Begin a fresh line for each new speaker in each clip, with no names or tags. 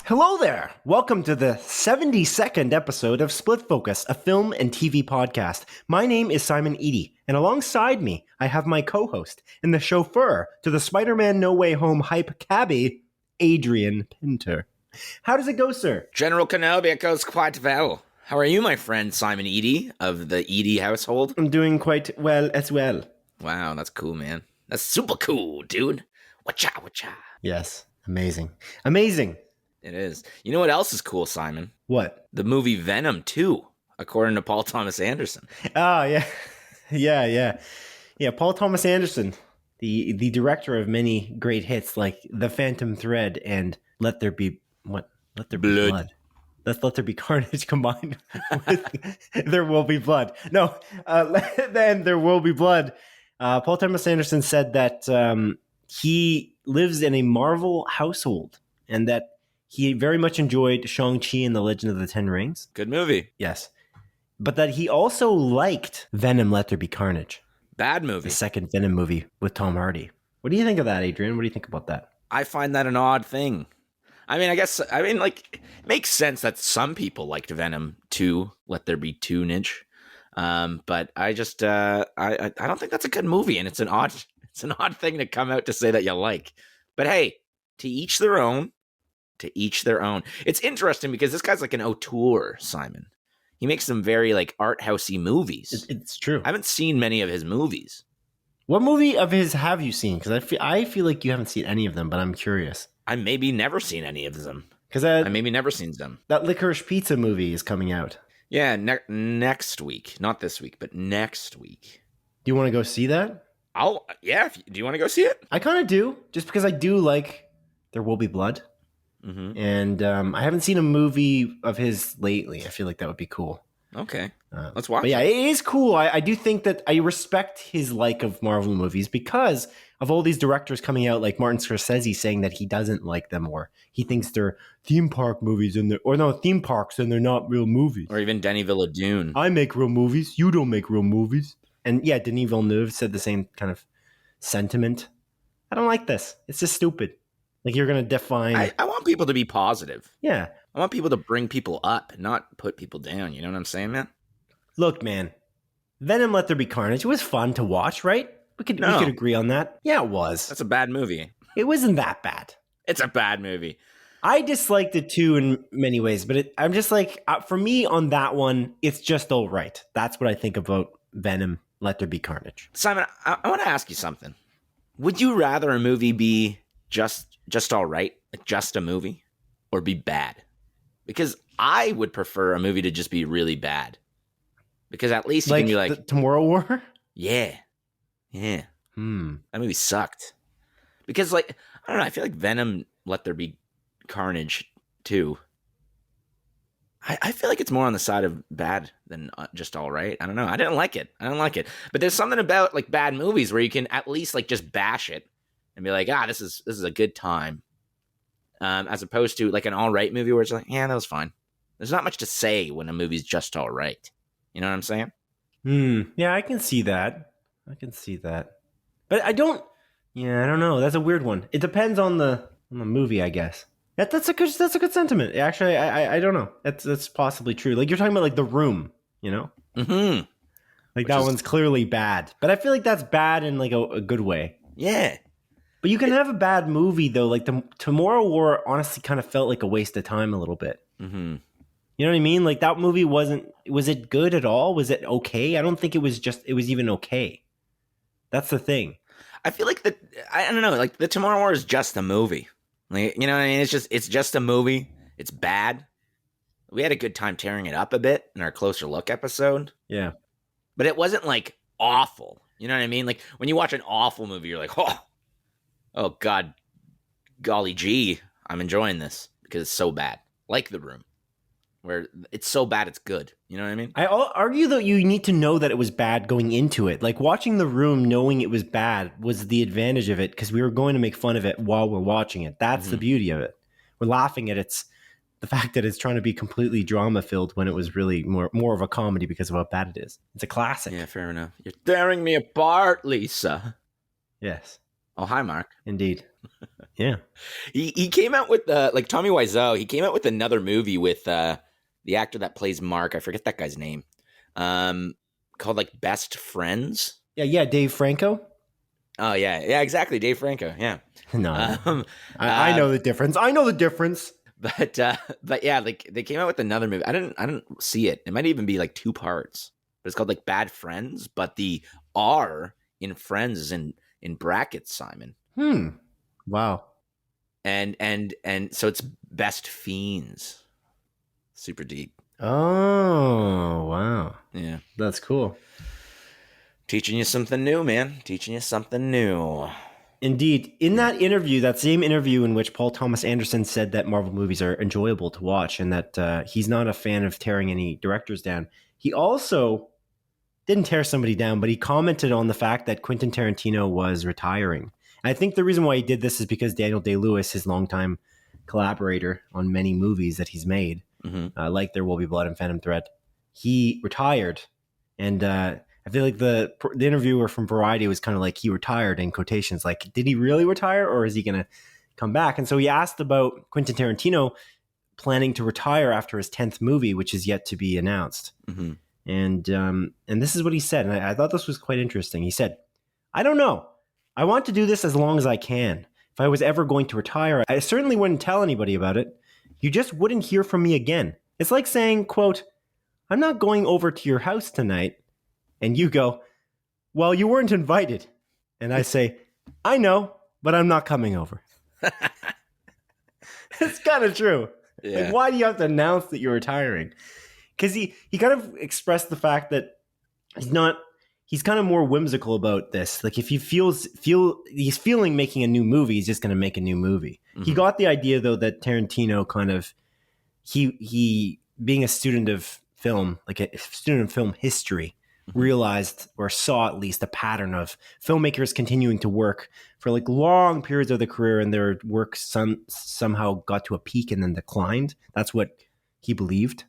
Hello there! Welcome to the 72nd episode of Split Focus, a film and TV podcast. My name is Simon Eady, and alongside me, I have my co-host and the chauffeur to the Spider-Man No Way Home hype cabbie, Adrian Pinter. How does it go, sir?
General Kenobi, it goes quite well. How are you, my friend Simon Eady of the Eady household?
I'm doing quite well as well.
Wow, that's cool, man. That's super cool, dude. Wacha, wacha.
Yes, amazing. Amazing!
It is. You know what else is cool, Simon?
What?
The movie Venom 2, according to Paul Thomas Anderson.
Oh, yeah. Yeah, Paul Thomas Anderson, the director of many great hits like The Phantom Thread and Let There Be Blood. Let There Be Carnage combined with There Will Be Blood. No, then There Will Be Blood. Paul Thomas Anderson said that he lives in a Marvel household and that he very much enjoyed Shang-Chi and the Legend of the Ten Rings.
Good movie.
Yes. But that he also liked Venom, Let There Be Carnage.
Bad movie.
The second Venom movie with Tom Hardy. What do you think of that, Adrian? What do you think about that?
I find that an odd thing. It makes sense that some people liked Venom 2, Let There Be Tunage. But I just, I don't think that's a good movie, and it's an odd thing to come out to say that you like. But hey, to each their own. To each their own. It's interesting because this guy's like an auteur, Simon. He makes some very like art housey movies.
It's true.
I haven't seen many of his movies.
What movie of his have you seen? Because I feel like you haven't seen any of them, but I'm curious.
I maybe never seen any of them.
Because
I maybe never seen them.
That Licorice Pizza movie is coming out.
Yeah, next week. Not this week, but next week.
Do you want to go see that?
Do you want to go see it?
I kind of do, just because I do like There Will Be Blood.
Mm-hmm.
And I haven't seen a movie of his lately. I feel like that would be cool.
Okay, let's watch.
But yeah, it is cool. I do think that I respect his like of Marvel movies because of all these directors coming out, like Martin Scorsese saying that he doesn't like them or he thinks they're theme park movies theme parks and they're not real movies.
Or even Denis Villeneuve.
I make real movies. You don't make real movies. And yeah, Denis Villeneuve said the same kind of sentiment. I don't like this. It's just stupid. Like you're going to define...
I want people to be positive.
Yeah.
I want people to bring people up, not put people down. You know what I'm saying, man?
Look, man. Venom Let There Be Carnage. It was fun to watch, right? We could agree on that. Yeah, it was.
That's a bad movie.
It wasn't that bad.
It's a bad movie.
I disliked it too in many ways, but I'm just like, for me on that one, it's just all right. That's what I think about Venom Let There Be Carnage.
Simon, I want to ask you something. Would you rather a movie be just all right, like just a movie, or be bad? Because I would prefer a movie to just be really bad. Because at least you can be like...
the Tomorrow War?
Yeah. That movie sucked. Because, like, I don't know, I feel like Venom Let There Be Carnage, too. I feel like it's more on the side of bad than just all right. I don't know. I don't like it. But there's something about, like, bad movies where you can at least, like, just bash it and be like, this is a good time. As opposed to, like, an all right movie where it's like, yeah, that was fine. There's not much to say when a movie's just all right. You know what I'm saying?
Yeah, I can see that. But I don't know. That's a weird one. It depends on the movie, I guess. That's a good sentiment. Actually, I don't know. That's possibly true. Like you're talking about like The Room, you know?
Mm-hmm.
Like that one's clearly bad. But I feel like that's bad in like a good way.
Yeah.
But you can have a bad movie though. Like the Tomorrow War honestly kind of felt like a waste of time a little bit.
Mm-hmm.
You know what I mean? Like that movie was it good at all? Was it okay? I don't think it was even okay. That's the thing.
I feel like I don't know, like the Tomorrow War is just a movie. Like, you know what I mean? It's just a movie. It's bad. We had a good time tearing it up a bit in our Closer Look episode.
Yeah.
But it wasn't like awful. You know what I mean? Like when you watch an awful movie, you're like, oh God, golly gee, I'm enjoying this because it's so bad. Like The Room. where it's so bad it's good. You know what I mean?
I'll argue that you need to know that it was bad going into it. Like watching The Room, knowing it was bad was the advantage of it because we were going to make fun of it while we're watching it. That's the beauty of it. We're laughing at the fact that it's trying to be completely drama filled when it was really more of a comedy because of how bad it is. It's a classic.
Yeah, fair enough. You're tearing me apart, Lisa.
Yes.
Oh, hi, Mark.
Indeed. Yeah.
He came out with like Tommy Wiseau. He came out with another movie with the actor that plays Mark. I forget that guy's name. Called like Best Friends.
Yeah. Dave Franco.
Oh yeah, exactly. Dave Franco. Yeah.
No. I know the difference. I know the difference.
But yeah, like they came out with another movie. I didn't see it. It might even be like 2 parts. But it's called like Bad Friends. But the R in Friends is in brackets, Simon.
Wow.
And so it's Best Fiends. Super deep.
Oh, wow.
Yeah.
That's cool.
Teaching you something new, man. Teaching you something new.
Indeed. In that interview, that same interview in which Paul Thomas Anderson said that Marvel movies are enjoyable to watch and that he's not a fan of tearing any directors down, he also didn't tear somebody down, but he commented on the fact that Quentin Tarantino was retiring. And I think the reason why he did this is because Daniel Day-Lewis, his longtime collaborator on many movies that he's made, like There Will Be Blood and Phantom Thread, he retired. And I feel like the interviewer from Variety was kind of like, he retired in quotations. Like, did he really retire or is he going to come back? And so he asked about Quentin Tarantino planning to retire after his 10th movie, which is yet to be announced. And this is what he said. And I thought this was quite interesting. He said, "I don't know. I want to do this as long as I can. If I was ever going to retire, I certainly wouldn't tell anybody about it. You just wouldn't hear from me again. It's like saying, quote, I'm not going over to your house tonight. And you go, well, you weren't invited. And I say, I know, but I'm not coming over." It's kind of true. Yeah. Like, why do you have to announce that you're retiring? Because he kind of expressed the fact that he's kind of more whimsical about this. Like if he he's feeling making a new movie, he's just going to make a new movie. He got the idea though that Tarantino kind of, he being a student of film, like a student of film history, realized or saw at least a pattern of filmmakers continuing to work for like long periods of their career and their work somehow got to a peak and then declined. That's what he believed.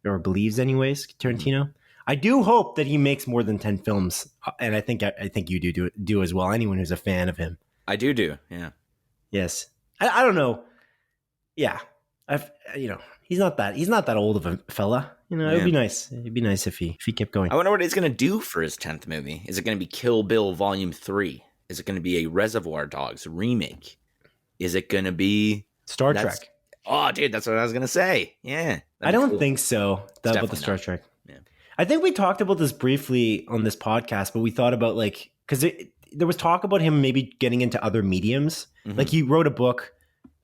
Or believes anyways, Tarantino. I do hope that he makes more than 10 films, and I think you do as well. Anyone who's a fan of him,
I do. Yeah.
Yes. I don't know. Yeah. He's not that old of a fella. It'd be nice. It'd be nice if he kept going.
I wonder what he's gonna do for his 10th movie. Is it gonna be Kill Bill Volume 3? Is it gonna be a Reservoir Dogs remake? Is it gonna be
Star Trek?
Oh, dude, that's what I was gonna say. Yeah.
I don't think so. About the Star Trek. Yeah. I think we talked about this briefly on this podcast, but we thought about like, because there was talk about him maybe getting into other mediums. Like he wrote a book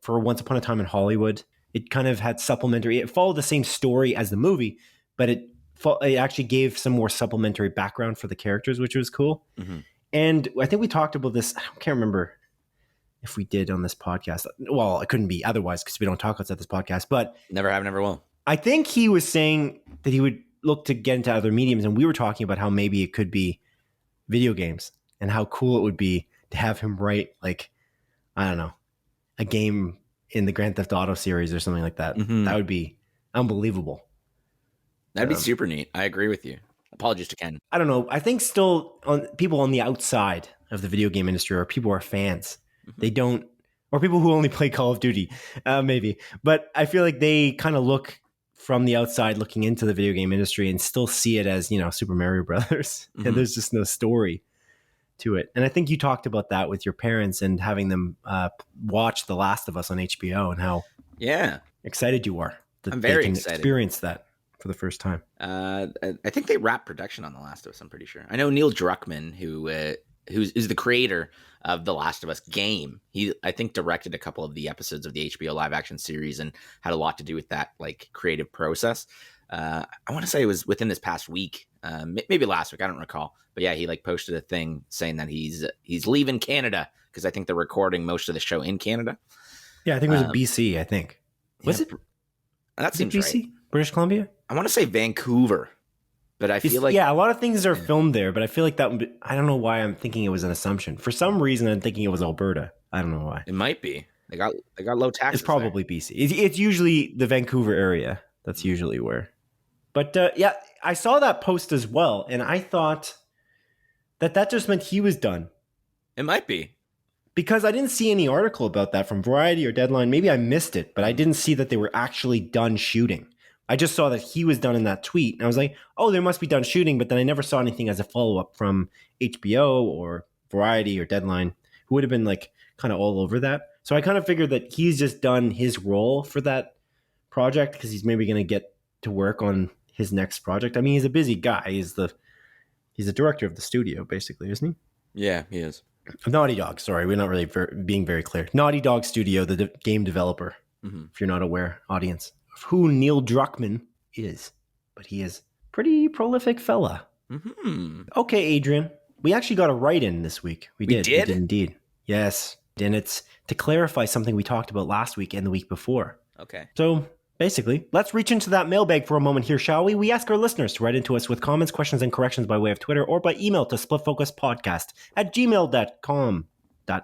for Once Upon a Time in Hollywood. It kind of had it followed the same story as the movie, but it actually gave some more supplementary background for the characters, which was cool. And I think we talked about this. I can't remember if we did on this podcast. Well, it couldn't be otherwise because we don't talk outside this podcast, but
never have, never will.
I think he was saying that he would look to get into other mediums, and we were talking about how maybe it could be video games and how cool it would be to have him write, like, I don't know, a game in the Grand Theft Auto series or something like that. That would be unbelievable.
That'd be super neat. I agree with you. Apologies to Ken.
I don't know. I think still people on the outside of the video game industry, or people who are fans, they don't, or people who only play Call of Duty, maybe. But I feel like they kind of look from the outside looking into the video game industry and still see it as, Super Mario Brothers. And there's just no story to it. And I think you talked about that with your parents and having them watch The Last of Us on HBO and how excited you are that
I'm very
they can
excited.
Experience that for the first time.
I think they wrapped production on The Last of Us, I'm pretty sure. I know Neil Druckmann, who's the creator of The Last of Us game. He, I think, directed a couple of the episodes of the HBO live action series and had a lot to do with that like creative process. I want to say it was within this past week, maybe last week. I don't recall, but yeah, he like posted a thing saying that he's leaving Canada because I think they're recording most of the show in Canada.
Yeah, I think it was in BC. I think was it?
That seems
BC?
right.
British Columbia?
I want to say Vancouver, but I feel like...
Yeah, a lot of things are filmed there, but I feel like that would be, I don't know why I'm thinking it was an assumption. For some reason, I'm thinking it was Alberta. I don't know why.
It might be. They got low taxes.
It's probably there. BC. It's usually the Vancouver area. That's usually where. But yeah, I saw that post as well, and I thought that just meant he was done.
It might be.
Because I didn't see any article about that from Variety or Deadline. Maybe I missed it, but I didn't see that they were actually done shooting. I just saw that he was done in that tweet. And I was like, oh, they must be done shooting. But then I never saw anything as a follow-up from HBO or Variety or Deadline, who would have been like kind of all over that. So I kind of figured that he's just done his role for that project because he's maybe going to get to work on his next project. I mean, he's a busy guy. He's the director of the studio, basically, isn't he?
Yeah, he is.
Naughty Dog. Sorry, we're not really being very clear. Naughty Dog Studio, the game developer, if you're not aware, audience, of who Neil Druckmann is. But he is pretty prolific fella. Mm-hmm. Okay, Adrian, we actually got a write-in this week. We did indeed. Yes, and it's to clarify something we talked about last week and the week before.
Okay.
So basically, let's reach into that mailbag for a moment here, shall we? We ask our listeners to write into us with comments, questions, and corrections by way of Twitter or by email to splitfocuspodcast@gmail.com.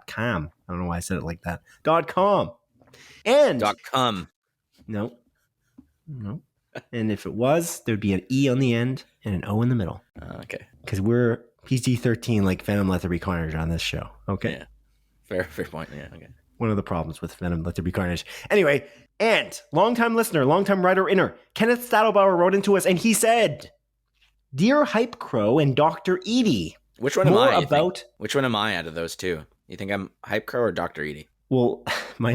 .com. I don't know why I said it like that. .com. And
.com.
No. And if it was, there'd be an E on the end and an O in the middle.
Okay.
Because we're PG-13 like Venom, Let There Be Carnage on this show. Okay.
Yeah. Fair point. Yeah. Okay.
One of the problems with Venom, Let There Be Carnage. Anyway, and longtime listener, longtime writer-inner, Kenneth Stadelbauer wrote into us, and he said, "Dear Hype Crow and Dr. Edie,
which one am I? Which one am I out of those two? You think I'm Hype Crow or Dr. Edie?"
Well, my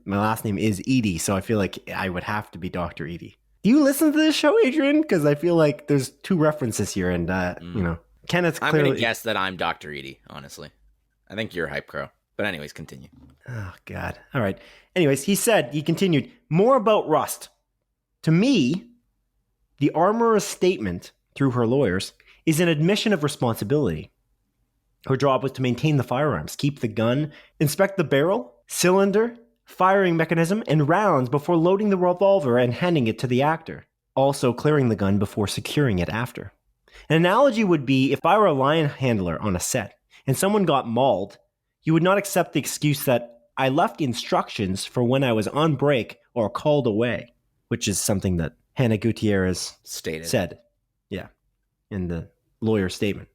last name is Edie, so I feel like I would have to be Dr. Edie. Do you listen to this show, Adrian? Because I feel like there's two references here, and Kenneth's clearly...
I'm going to guess that I'm Dr. Edie, honestly. I think you're Hype Crow. But anyways, continue.
Oh, God. All right. Anyways, he continued, more about Rust. To me, the armorer's statement, through her lawyers, is an admission of responsibility. Her job was to maintain the firearms, keep the gun, inspect the barrel, cylinder, firing mechanism, and rounds before loading the revolver and handing it to the actor. Also clearing the gun before securing it after. An analogy would be if I were a line handler on a set and someone got mauled, you would not accept the excuse that I left instructions for when I was on break or called away, which is something that Hannah Gutierrez said. Yeah, in the lawyer statement.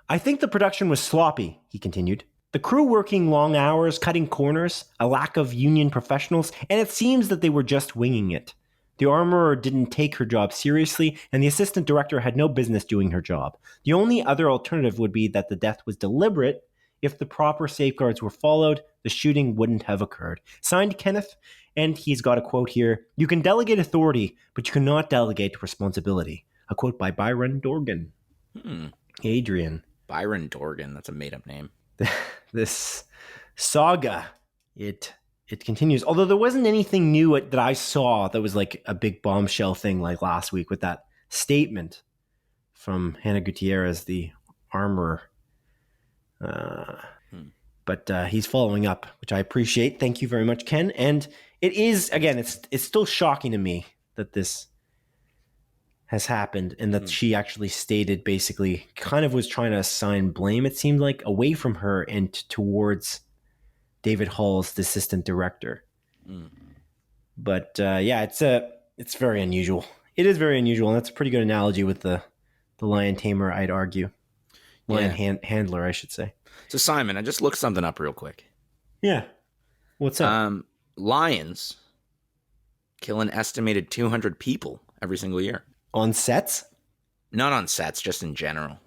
I think the production was sloppy, he continued. The crew working long hours, cutting corners, a lack of union professionals, and it seems that they were just winging it. The armorer didn't take her job seriously, and the assistant director had no business doing her job. The only other alternative would be that the death was deliberate. If the proper safeguards were followed, the shooting wouldn't have occurred. Signed, Kenneth, and he's got a quote here. You can delegate authority, but you cannot delegate responsibility. A quote by Byron Dorgan. Adrian.
Byron Dorgan, that's a made-up name.
This saga, it continues. Although there wasn't anything new that I saw that was like a big bombshell thing like last week with that statement from Hannah Gutierrez, the armorer. But he's following up, which I appreciate. Thank you very much, Ken. And it is, again, it's still shocking to me that this has happened and that she actually stated basically kind of was trying to assign blame, it seemed like, away from her and towards David Hall's the assistant director. But yeah, it's very unusual. It is very unusual, and that's a pretty good analogy with the lion tamer, I'd argue. Lion handler, I should say.
So Simon, I just looked something up real quick.
Yeah. What's up?
Lions kill an estimated 200 people every single year.
On sets?
Not on sets, just in general.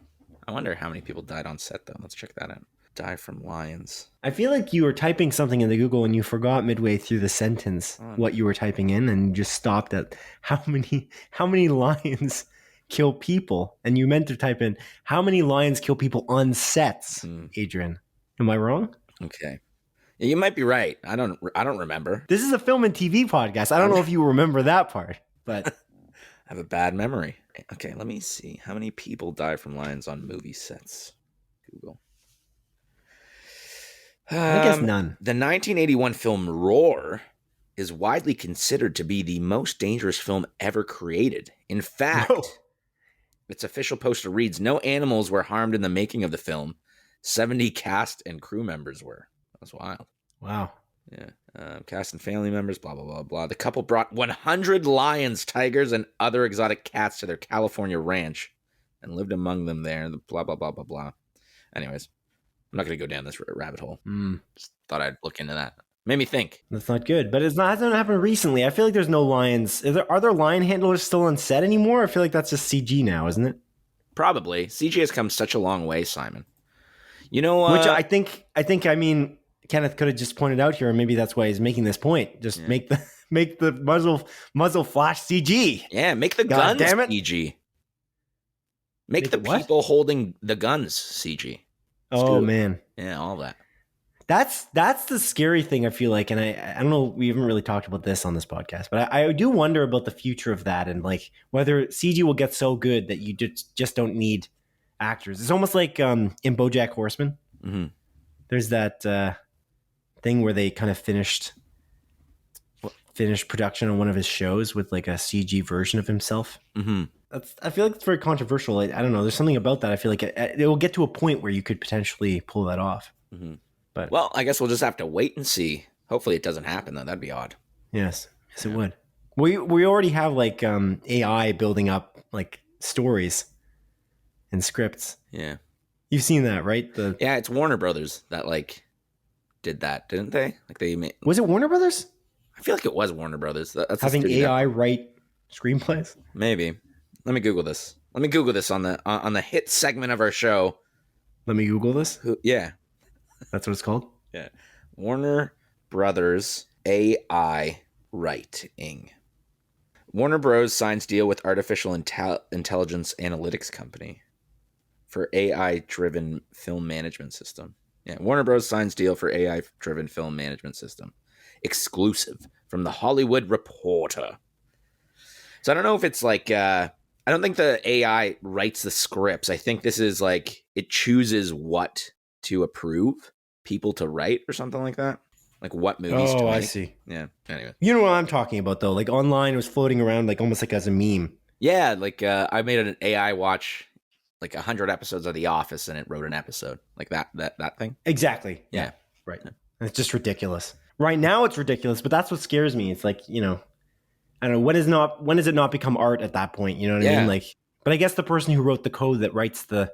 I wonder how many people died on set, though. Let's check that out. Die from lions.
I feel like you were typing something in the Google and you forgot midway through the sentence what you were typing in and just stopped at how many lions kill people, and you meant to type in how many lions kill people on sets. Adrian, am I wrong?
Okay, yeah, you might be right. I don't remember.
This is a film and TV podcast. I don't know if you remember that part, but
I have a bad memory. Okay, let me see how many people die from lions on movie sets. Google.
I guess none.
The 1981 film Roar is widely considered to be the most dangerous film ever created. In fact, its official poster reads, "No animals were harmed in the making of the film. 70 cast and crew members were." That's wild.
Wow.
Yeah. Cast and family members, blah, blah, blah, blah. The couple brought 100 lions, tigers, and other exotic cats to their California ranch and lived among them there. Blah, blah, blah, blah, blah. Anyways, I'm not going to go down this rabbit hole. Just thought I'd look into that. Made me think.
That's not good, but hasn't happened recently. I feel like there's no lions. Are there lion handlers still on set anymore? I feel like that's just CG now, isn't it?
Probably. CG has come such a long way, Simon. You know,
which I think. I mean, Kenneth could have just pointed out here, and maybe that's why he's making this point. Just make the muzzle flash CG.
Yeah, make the guns CG. Make the people holding the guns CG.
Man.
Yeah, all that.
That's the scary thing, I feel like, and I don't know, we haven't really talked about this on this podcast, but I do wonder about the future of that and like whether CG will get so good that you just don't need actors. It's almost like in BoJack Horseman. Mm-hmm. There's that thing where they kind of finished production on one of his shows with like a CG version of himself. Mm-hmm. I feel like it's very controversial. I don't know. There's something about that. I feel like it will get to a point where you could potentially pull that off. Mm-hmm. But
well, I guess we'll just have to wait and see. Hopefully it doesn't happen though. That'd be odd.
Yes, it would. We already have like AI building up like stories and scripts.
Yeah.
You've seen that, right?
Yeah, it's Warner Brothers that like did that, didn't they? Like
Was it Warner Brothers?
I feel like it was Warner Brothers. That's
having AI write screenplays?
Maybe. Let me Google this. On the hit segment of our show.
Let me Google this?
Yeah.
That's what it's called?
Yeah. Warner Brothers AI writing. Warner Bros. Signs deal with artificial intelligence analytics company for AI-driven film management system. Yeah, Warner Bros. Signs deal for AI-driven film management system. Exclusive from The Hollywood Reporter. So I don't know if it's like... I don't think the AI writes the scripts. I think this is like... It chooses what to approve people to write or something like that. Like what movies to make.
I see.
Yeah. Anyway.
You know what I'm talking about though? Like online it was floating around like almost like as a meme.
Yeah, like I made an AI watch like 100 episodes of The Office and it wrote an episode. Like that thing.
Exactly. Yeah. Right. And it's just ridiculous. Right now it's ridiculous, but that's what scares me. It's like, you know, I don't know, when does it not become art at that point? You know what I mean? Like, but I guess the person who wrote the code that writes the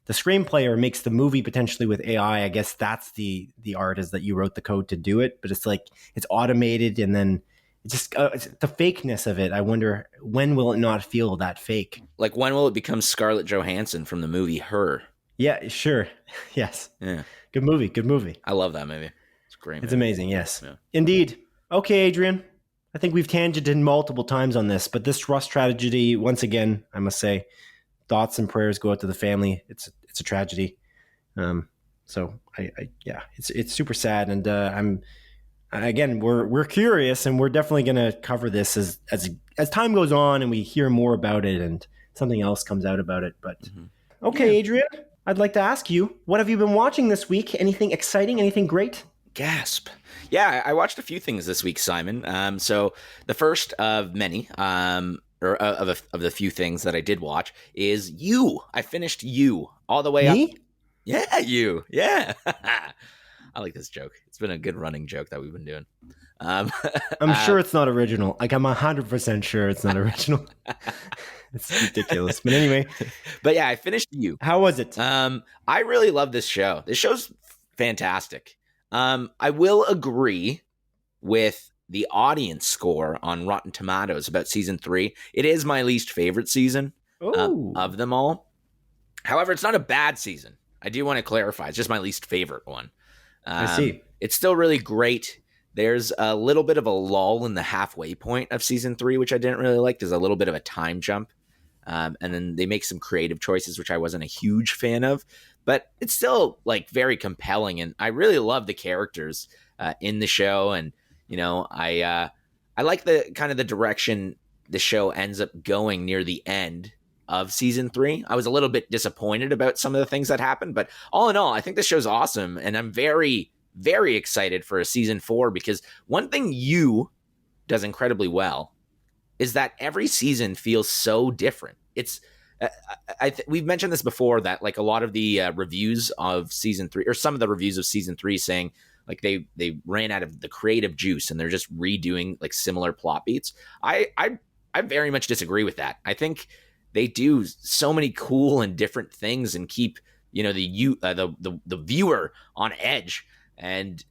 screenplay or makes the movie potentially with AI, I guess that's the art, is that you wrote the code to do it, but it's like it's automated and then it's just it's the fakeness of it. I wonder when will it not feel that fake?
Like when will it become Scarlett Johansson from the movie Her?
Yeah, sure. Yes.
Yeah.
Good movie.
I love that movie. It's great.
It's amazing. Yes. Yeah. Indeed. Okay, Adrian. I think we've tangented multiple times on this, but this Rust tragedy, once again, I must say, thoughts and prayers go out to the family. It's a tragedy. So it's super sad. And we're curious, and we're definitely going to cover this as time goes on and we hear more about it and something else comes out about it. But okay, Adrian, I'd like to ask you, what have you been watching this week? Anything exciting? Anything great?
Gasp. Yeah, I watched a few things this week, Simon. So the first of many, or of the few things that I did watch is You. I finished You all the way up. Yeah, You. Yeah. I like this joke. It's been a good running joke that we've been doing.
I'm sure it's not original. Like I'm 100% sure it's not original. It's ridiculous. But anyway.
But yeah, I finished You.
How was it?
I really love this show. This show's fantastic. I will agree with the audience score on Rotten Tomatoes about season 3. It is my least favorite season of them all. However, it's not a bad season. I do want to clarify. It's just my least favorite one.
I see.
It's still really great. There's a little bit of a lull in the halfway point of season 3, which I didn't really like. There's a little bit of a time jump. And then they make some creative choices, which I wasn't a huge fan of. But it's still like very compelling. And I really love the characters in the show. And, you know, I like the kind of the direction the show ends up going near the end of season 3. I was a little bit disappointed about some of the things that happened, but all in all, I think this show's awesome. And I'm very, very excited for a season 4 because one thing You does incredibly well is that every season feels so different. It's we've mentioned this before, that like a lot of the reviews of season 3, or some of the reviews of season 3, saying like they ran out of the creative juice and they're just redoing like similar plot beats. I very much disagree with that. I think they do so many cool and different things and keep, you know, the viewer on edge. And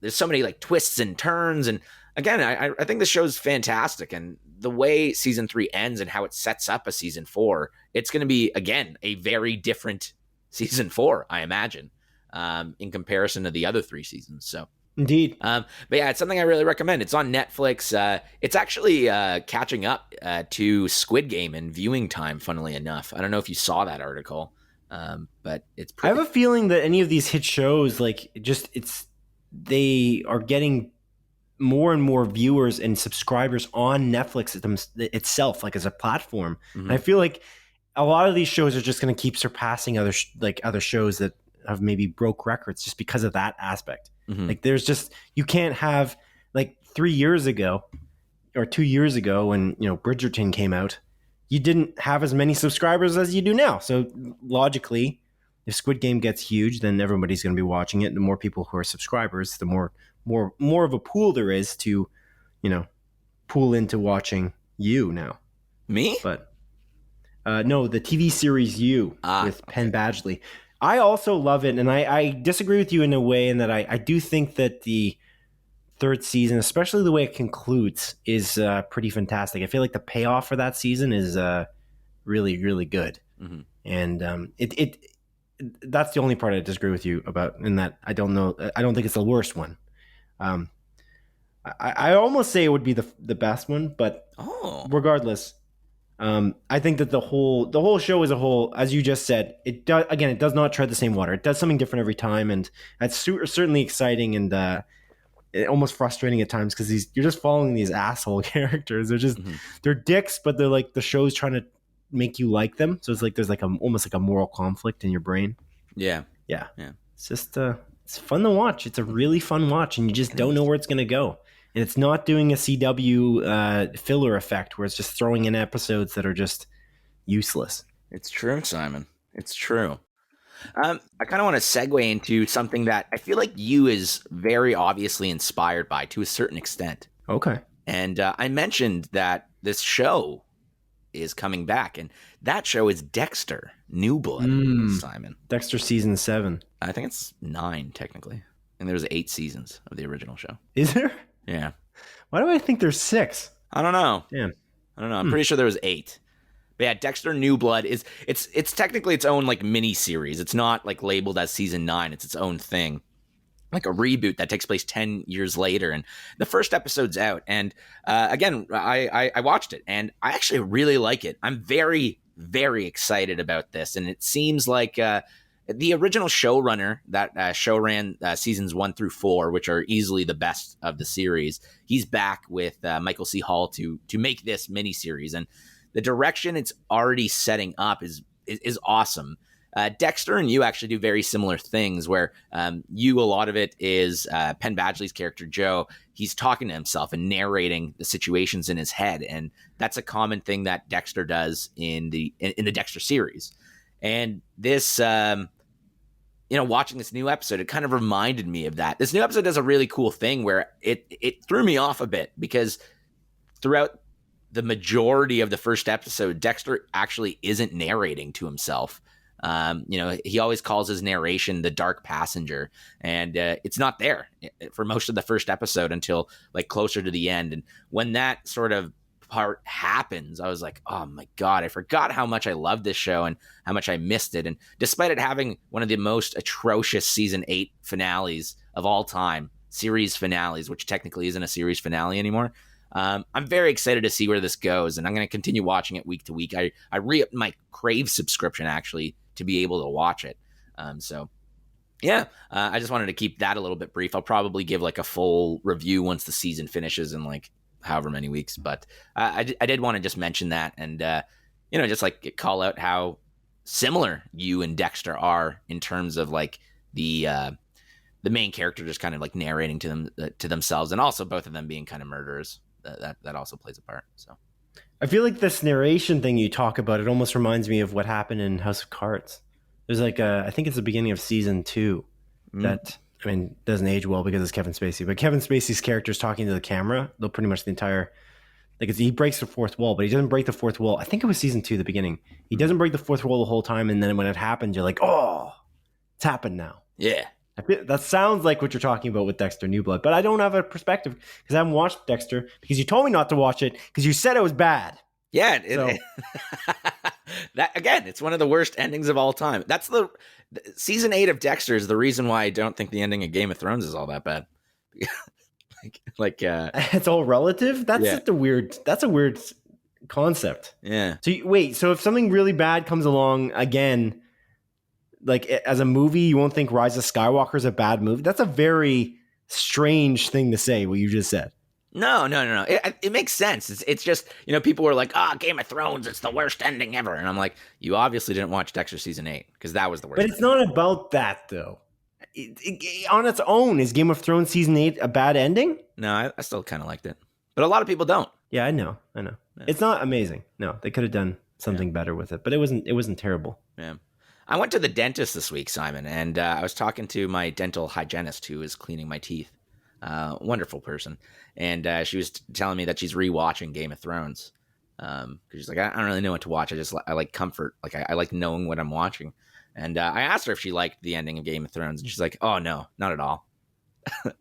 there's so many like twists and turns. And again, I think the show's fantastic. And the way season 3 ends and how it sets up a season 4, it's going to be, again, a very different season 4, I imagine, in comparison to the other 3 seasons. So
indeed.
But yeah, it's something I really recommend. It's on Netflix. It's actually catching up to Squid Game in viewing time, funnily enough. I don't know if you saw that article, but it's pretty...
I have a feeling that any of these hit shows, like, they are getting more and more viewers and subscribers on Netflix itself, like as a platform.
Mm-hmm.
And I feel like a lot of these shows are just going to keep surpassing other shows that have maybe broke records just because of that aspect.
Mm-hmm.
Like there's just, you can't have, like 3 years ago or 2 years ago when, you know, Bridgerton came out, you didn't have as many subscribers as you do now. So logically, if Squid Game gets huge, then everybody's going to be watching it. The more people who are subscribers, the more of a pool there is to, you know, pool into watching you now.
Me?
But no, the TV series You with Penn Badgley. I also love it, and I disagree with you in a way in that I do think that the 3rd season, especially the way it concludes, is pretty fantastic. I feel like the payoff for that season is really, really good. Mm-hmm. And that's the only part I disagree with you about, in that I don't think it's the worst one. I almost say it would be the best one, but regardless, I think that the whole show as a whole, as you just said, it does not tread the same water. It does something different every time, and that's certainly exciting and almost frustrating at times, because you're just following these asshole characters. They're just they're dicks, but they're like, the show's trying to make you like them. So it's like there's like almost like a moral conflict in your brain. Yeah. It's just it's fun to watch. It's a really fun watch, and you just don't know where it's gonna go. And it's not doing a CW filler effect where it's just throwing in episodes that are just useless.
It's true, Simon. It's true. I kind of want to segue into something that I feel like You is very obviously inspired by, to a certain extent.
Okay.
And I mentioned that this show is coming back, and that show is Dexter New Blood, Simon.
Dexter season 7.
I think it's 9 technically, and there's 8 seasons of the original show.
Is there?
Yeah.
Why do I think there's 6?
I don't know.
Damn.
I don't know. I'm pretty sure there was 8. But yeah, Dexter New Blood it's technically its own like mini series. It's not like labeled as season 9. It's its own thing, like a reboot that takes place 10 years later. And the first episode's out. And again, I watched it, and I actually really like it. I'm very, very excited about this. And it seems like the original showrunner that show ran seasons 1 through 4, which are easily the best of the series, he's back with Michael C. Hall to make this miniseries. And the direction it's already setting up is awesome. Dexter and You actually do very similar things, where You, a lot of it is Penn Badgley's character Joe. He's talking to himself and narrating the situations in his head, and that's a common thing that Dexter does in the Dexter series. And this, watching this new episode, it kind of reminded me of that. This new episode does a really cool thing where it threw me off a bit, because throughout the majority of the first episode, Dexter actually isn't narrating to himself. He always calls his narration the dark passenger, and it's not there for most of the first episode until like closer to the end. And when that sort of part happens, I was like, oh my God, I forgot how much I love this show and how much I missed it. And despite it having one of the most atrocious season 8 finales of all time, series finales, which technically isn't a series finale anymore, I'm very excited to see where this goes, and I'm going to continue watching it week to week. I re-upped my Crave subscription actually to be able to watch it. I just wanted to keep that a little bit brief. I'll probably give like a full review once the season finishes in like however many weeks, but I did want to just mention that, and just like call out how similar You and Dexter are in terms of like the main character just kind of like narrating to themselves, and also both of them being kind of murderers. that also plays a part. So
I feel like this narration thing you talk about, it almost reminds me of what happened in House of Cards. There's like I think it's the beginning of season 2 that, I mean, doesn't age well because it's Kevin Spacey, but Kevin Spacey's character is talking to the camera. Though pretty much the entire, like, he breaks the fourth wall, but he doesn't break the fourth wall. I think it was season 2, the beginning. He doesn't break the fourth wall the whole time, and then when it happens, you're like, oh, it's happened now.
yeah.
That sounds like what you're talking about with Dexter New Blood, but I don't have a perspective because I haven't watched Dexter because you told me not to watch it because you said it was bad.
Yeah,
So.
That again, it's one of the worst endings of all time. That's the season 8 of Dexter is the reason why I don't think the ending of Game of Thrones is all that bad.
It's all relative. That's just a weird concept.
Yeah.
So wait, so if something really bad comes along again, like as a movie, you won't think Rise of Skywalker is a bad movie? That's a very strange thing to say, what you just said.
No. It makes sense. It's just, people were like, Game of Thrones, it's the worst ending ever. And I'm like, you obviously didn't watch Dexter season 8 because that was the worst.
But it's not about that, though. On its own, is Game of Thrones season 8 a bad ending?
No, I still kind of liked it. But a lot of people don't.
Yeah, I know. Yeah. It's not amazing. No, they could have done something better with it, but it wasn't terrible.
Yeah. I went to the dentist this week, Simon, and I was talking to my dental hygienist who is cleaning my teeth. Wonderful person. And she was telling me that she's rewatching Game of Thrones. Because she's like, I don't really know what to watch. I like comfort. Like, I like knowing what I'm watching. And I asked her if she liked the ending of Game of Thrones. And she's like, oh, no, not at all.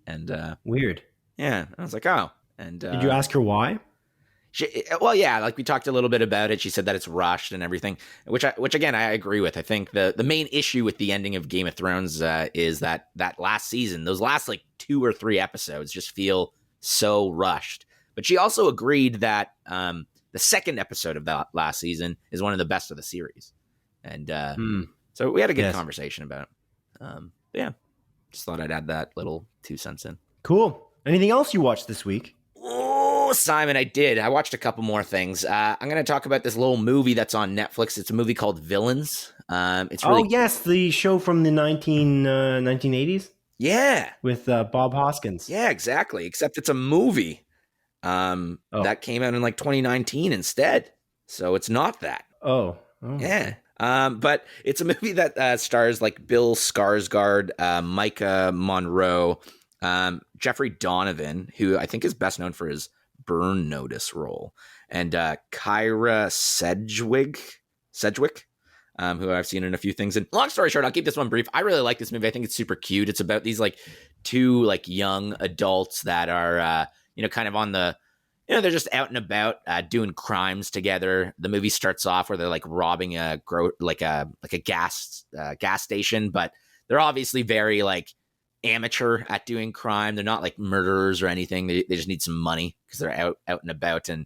And
weird.
Yeah. I was like, oh. And
did you ask her why?
Well, yeah, like we talked a little bit about it. She said that it's rushed and everything, which again, I agree with. I think the main issue with the ending of Game of Thrones is that last season, those last like 2 or 3 episodes just feel so rushed. But she also agreed that the second episode of that last season is one of the best of the series. And so we had a good conversation about it. Yeah, just thought I'd add that little 2 cents in.
Cool. Anything else you watched this week?
Oh, Simon, I did. I watched a couple more things. I'm going to talk about this little movie that's on Netflix. It's a movie called Villains. It's really...
Oh, yes, the show from the 1980s?
Yeah.
With Bob Hoskins.
Yeah, exactly. Except it's a movie that came out in like 2019 instead. So it's not that.
Oh.
Yeah. But it's a movie that stars like Bill Skarsgård, Micah Monroe, Jeffrey Donovan, who I think is best known for his Burn Notice role, and Kyra Sedgwick, who I've seen in a few things. And long story short, I'll keep this one brief. I really like this movie. I think it's super cute. It's about these like 2 like young adults that are kind of on the they're just out and about doing crimes together. The movie starts off where they're like robbing a gas station, but they're obviously very like amateur at doing crime. They're not like murderers or anything. They just need some money because they're out and about. And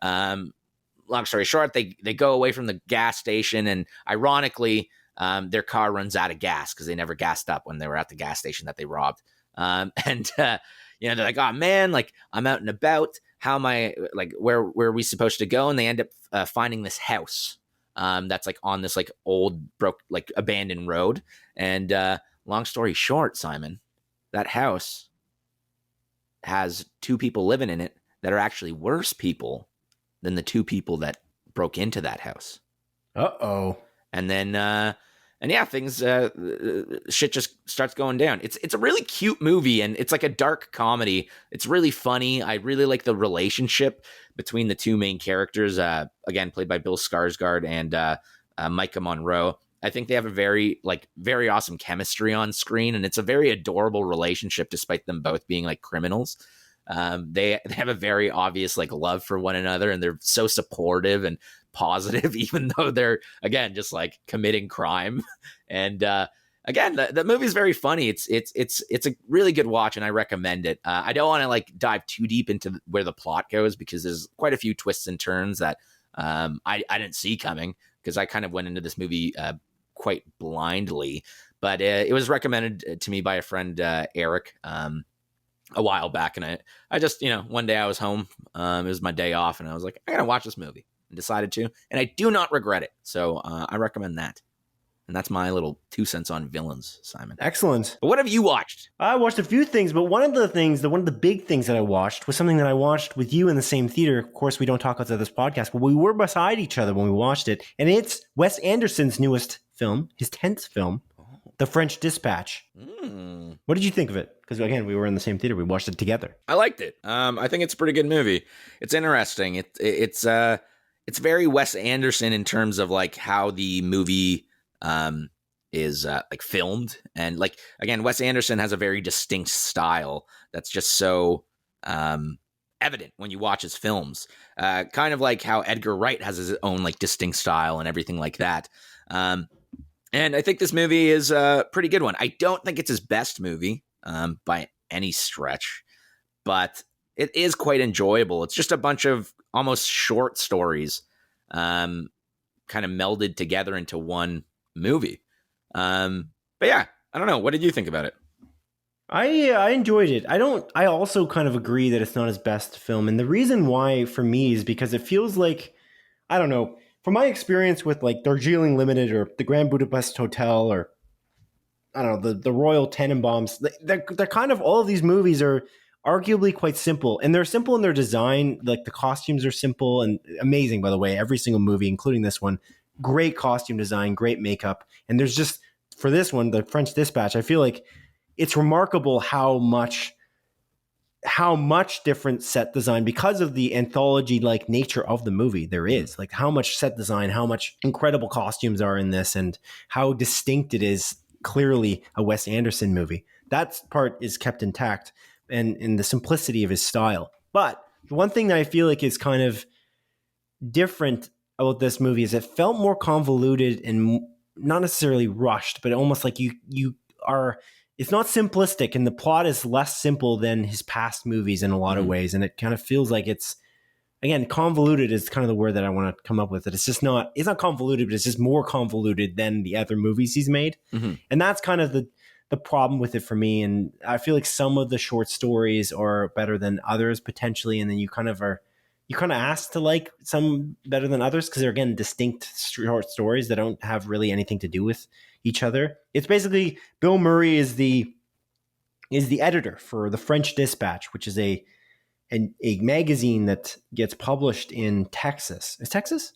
long story short, they go away from the gas station, and ironically, their car runs out of gas because they never gassed up when they were at the gas station that they robbed. They're like, oh man, like I'm out and about. How am I, like, where are we supposed to go? And they end up finding this house that's like on this like old abandoned road. And long story short, Simon, that house has 2 people living in it that are actually worse people than the 2 people that broke into that house.
Uh-oh.
And then, things, shit just starts going down. It's a really cute movie, and it's like a dark comedy. It's really funny. I really like the relationship between the 2 main characters, again, played by Bill Skarsgård and Micah Monroe. I think they have a very awesome chemistry on screen, and it's a very adorable relationship despite them both being like criminals. They have a very obvious like love for one another, and they're so supportive and positive, even though they're again just like committing crime. And again, the movie is very funny. It's a really good watch, and I recommend it. I don't want to like dive too deep into where the plot goes because there's quite a few twists and turns that I didn't see coming because I kind of went into this movie quite blindly. But it was recommended to me by a friend, Eric, a while back, and I just one day I was home. It was my day off, and I was like, I gotta watch this movie, and decided to, and I do not regret it. So I recommend that. And that's my little 2 cents on villains, Simon.
Excellent.
But what have you watched?
I watched a few things, but one of the big things that I watched was something that I watched with you in the same theater. Of course, we don't talk outside this podcast, but we were beside each other when we watched it. And it's Wes Anderson's newest film, his 10th film, The French Dispatch. What did you think of it? Because again, we were in the same theater. We watched it together.
I liked it. I think it's a pretty good movie. It's interesting. It's very Wes Anderson in terms of like how the movie is like filmed, and like again, Wes Anderson has a very distinct style that's just so evident when you watch his films. Kind of like how Edgar Wright has his own like distinct style and everything like that. And I think this movie is a pretty good one. I don't think it's his best movie by any stretch, but it is quite enjoyable. It's just a bunch of almost short stories kind of melded together into one movie. But yeah, I don't know. What did you think about it?
I enjoyed it. I also kind of agree that it's not his best film. And the reason why for me is because it feels like, I don't know, from my experience with like Darjeeling Limited or the Grand Budapest Hotel or I don't know, the Royal Tenenbaums, they're kind of, all of these movies are arguably quite simple, and they're simple in their design. Like the costumes are simple and amazing, by the way, every single movie, including this one, great costume design, great makeup. And there's just, for this one, The French Dispatch, I feel like it's remarkable how much different set design, because of the anthology like nature of the movie there is, like how much set design, how much incredible costumes are in this, and how distinct it is, clearly a Wes Anderson movie. That part is kept intact, and in the simplicity of his style. But the one thing that I feel like is kind of different about this movie is it felt more convoluted and not necessarily rushed, but almost like you are, it's not simplistic, and the plot is less simple than his past movies in a lot of ways. And it kind of feels like it's, again, convoluted is kind of the word that I want to come up with. That it's not convoluted, but it's just more convoluted than the other movies he's made. And that's kind of the problem with it for me. And I feel like some of the short stories are better than others potentially. And then you kind of asked to like some better than others because they're, again, distinct short stories that don't have really anything to do with each other. It's basically Bill Murray is the editor for The French Dispatch, which is a magazine that gets published in Texas. Is Texas?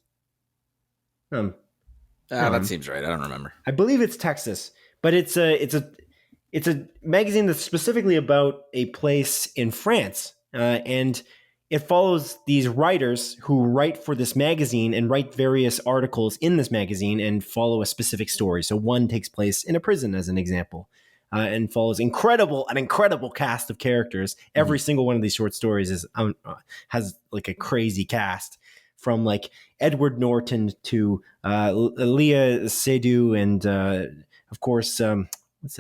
That seems right. I don't remember.
I believe it's Texas, but it's a magazine that's specifically about a place in France, and it follows these writers who write for this magazine and write various articles in this magazine and follow a specific story. So one takes place in a prison, as an example, and follows an incredible cast of characters. Every single one of these short stories has like a crazy cast, from like Edward Norton to Leah Seydoux and of course, what's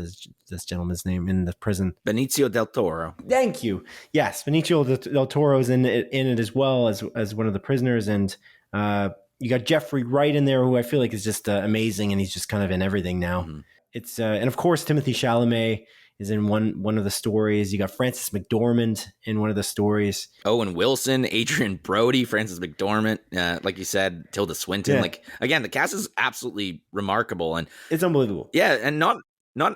this gentleman's name in the prison?
Benicio del Toro.
Thank you. Yes, Benicio del Toro is in it as well as one of the prisoners, and you got Jeffrey Wright in there, who I feel like is just amazing, and he's just kind of in everything now. It's and of course Timothée Chalamet is in one of the stories. You got Frances McDormand in one of the stories.
Owen Wilson, Adrian Brody, Frances McDormand, like you said, Tilda Swinton. Yeah. Like again, the cast is absolutely remarkable, and
it's unbelievable.
Yeah, and not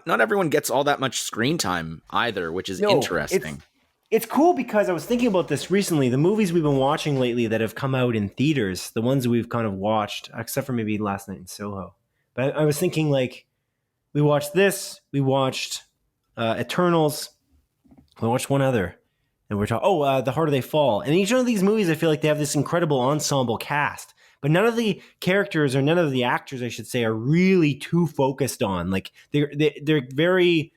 everyone gets all that much screen time either, which is interesting.
It's cool because I was thinking about this recently. The movies we've been watching lately that have come out in theaters, the ones we've kind of watched, except for maybe Last Night in Soho. But I was thinking, like, we watched this, we watched Eternals, we watched one other, and we're talking, The Harder They Fall. And each one of these movies, I feel like they have this incredible ensemble cast, but none of the characters, or none of the actors, I should say, are really too focused on. Like, they're very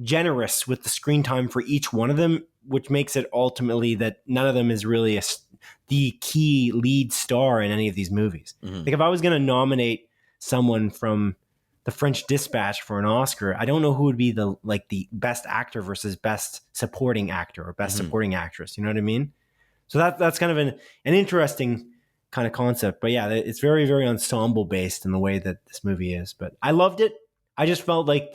generous with the screen time for each one of them, which makes it ultimately that none of them is really the key lead star in any of these movies. Like, if I was going to nominate someone from The French Dispatch for an Oscar, I don't know who would be the best actor versus best supporting actor or best supporting actress. You know what I mean? So that's kind of an interesting kind of concept. But yeah, it's very, very ensemble based in the way that this movie is. But I loved it. I just felt like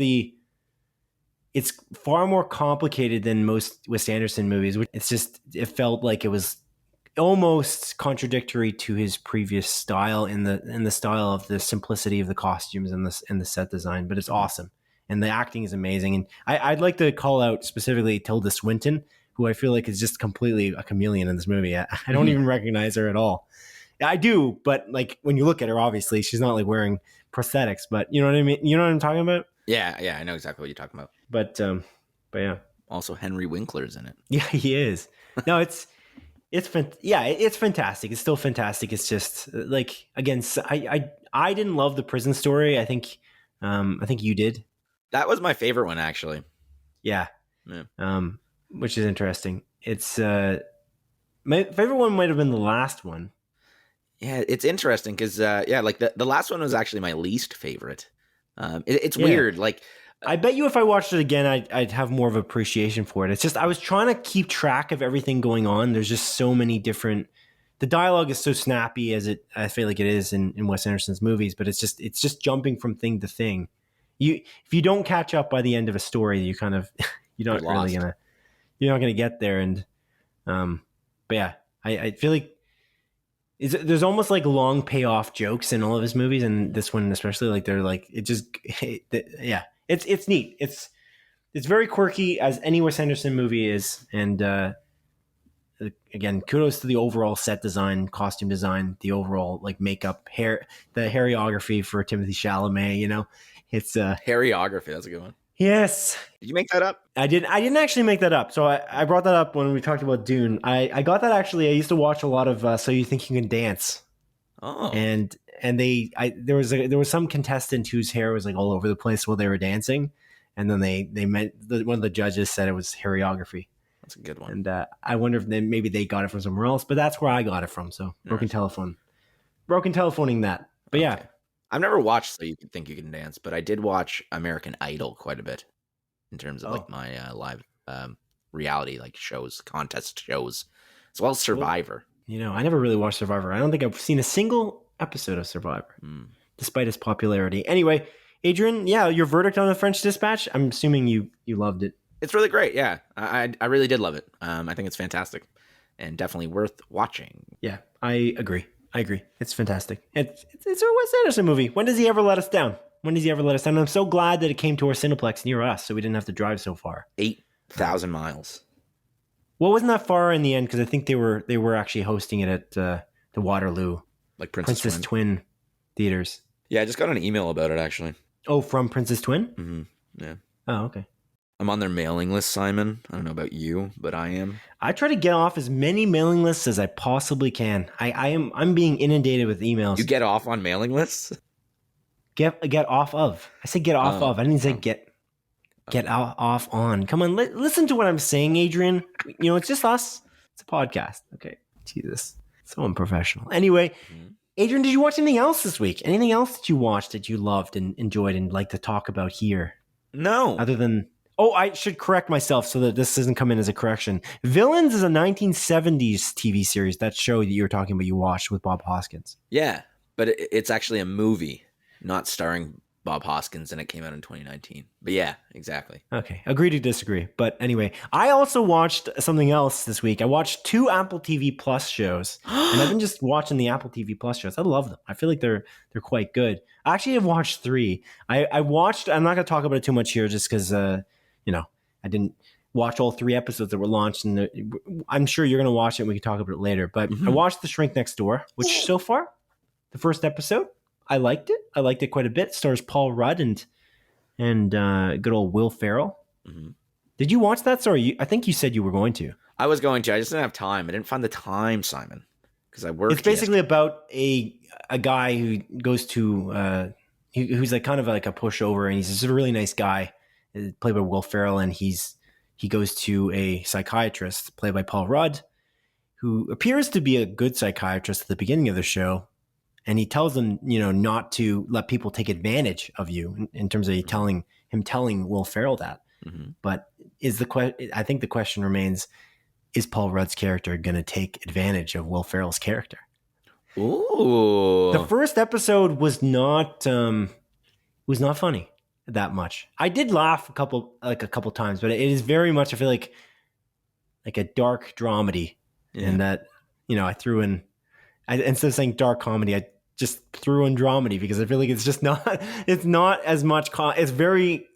it's far more complicated than most Wes Anderson movies. It felt like it was almost contradictory to his previous style in the style of the simplicity of the costumes and the set design, but it's awesome. And the acting is amazing. And I'd like to call out specifically Tilda Swinton, who I feel like is just completely a chameleon in this movie. I don't even recognize her at all. I do, but like when you look at her, obviously she's not like wearing prosthetics, but you know what I mean? You know what I'm talking about?
Yeah, I know exactly what you're talking about.
But yeah.
Also, Henry Winkler's in it.
Yeah, he is. No, it's fantastic. It's still fantastic. It's just like, again, I didn't love the prison story. I think you did.
That was my favorite one, actually.
Yeah. Which is interesting. It's my favorite one might have been the last one.
Yeah, it's interesting because like the last one was actually my least favorite. It's weird. Like,
I bet you if I watched it again, I'd have more of appreciation for it. It's just I was trying to keep track of everything going on. There's just so many different. The dialogue is so snappy I feel like it is in Wes Anderson's movies, but it's just jumping from thing to thing. If you don't catch up by the end of a story, you kind of you're not gonna get there. And but yeah, I feel like there's almost like long payoff jokes in all of his movies, and this one especially. Like they're like yeah. It's neat. It's very quirky, as any Wes Anderson movie is, and again, kudos to the overall set design, costume design, the overall like makeup, hair, the hairography for Timothée Chalamet. You know, it's
hairography. That's a good one.
Yes.
Did you make that up?
I didn't actually make that up. So I brought that up when we talked about Dune. I got that actually. I used to watch a lot of So You Think You Can Dance.
Oh.
And there was some contestant whose hair was like all over the place while they were dancing, and then one of the judges said it was hairography.
That's a good one.
And I wonder if maybe they got it from somewhere else, but that's where I got it from. So broken telephoning that. But yeah,
I've never watched So You Think You Can Dance, but I did watch American Idol quite a bit in terms of like my live reality like shows, contest shows, as well as Survivor.
You know, I never really watched Survivor. I don't think I've seen a single episode of Survivor, despite its popularity. Anyway, Adrian, yeah, your verdict on The French Dispatch? I'm assuming you loved it.
It's really great. Yeah, I really did love it. I think it's fantastic and definitely worth watching.
Yeah, I agree. It's fantastic. It's a Wes Anderson movie. When does he ever let us down? And I'm so glad that it came to our Cineplex near us, so we didn't have to drive so far.
8,000 miles.
Well, wasn't that far in the end? Because I think they were actually hosting it at the Waterloo,
like Princess
Twin theaters.
Yeah, I just got an email about it actually.
Oh, from Princess Twin?
Mm-hmm. Yeah.
Oh, okay.
I'm on their mailing list, Simon. I don't know about you, but I am.
I try to get off as many mailing lists as I possibly can. I'm being inundated with emails.
You get off on mailing lists?
Get off of. I said get off of. I didn't say get off on. Come on, listen to what I'm saying, Adrian. You know, it's just us. It's a podcast. Okay. Jesus. So unprofessional. Anyway, Adrian, did you watch anything else this week? Anything else that you watched that you loved and enjoyed and like to talk about here?
No.
Other than... Oh, I should correct myself so that this doesn't come in as a correction. Villains is a 1970s TV series, that show that you were talking about you watched with Bob Hoskins.
Yeah, but it's actually a movie, not starring Bob Hoskins, and it came out in 2019. But yeah, exactly.
Okay, agree to disagree. But anyway, I also watched something else this week. I watched 2 Apple TV Plus shows, and I've been just watching the Apple TV Plus shows. I love them. I feel like they're quite good. I actually have watched 3. I watched. I'm not going to talk about it too much here, just because I didn't watch all 3 episodes that were launched, and I'm sure you're going to watch it and we can talk about it later. But I watched The Shrink Next Door, which so far, the first episode, I liked it. I liked it quite a bit. It stars Paul Rudd and good old Will Ferrell. Mm-hmm. Did you watch that? Sorry, I think you said you were going to.
I was going to. I just didn't have time. I didn't find the time, Simon, because I worked.
It's basically about a guy who goes to who's like kind of like a pushover, and he's just a really nice guy, played by Will Ferrell, and he goes to a psychiatrist played by Paul Rudd, who appears to be a good psychiatrist at the beginning of the show, and he tells him, not to let people take advantage of you in terms of telling Will Ferrell that. Mm-hmm. But I think the question remains: is Paul Rudd's character going to take advantage of Will Ferrell's character?
Ooh.
The first episode was not funny that much. I did laugh a couple times, but it is very much, I feel like a dark dramedy in that I threw in, instead of saying dark comedy, I just threw in dramedy because I feel like it's just not, it's not as much, it's very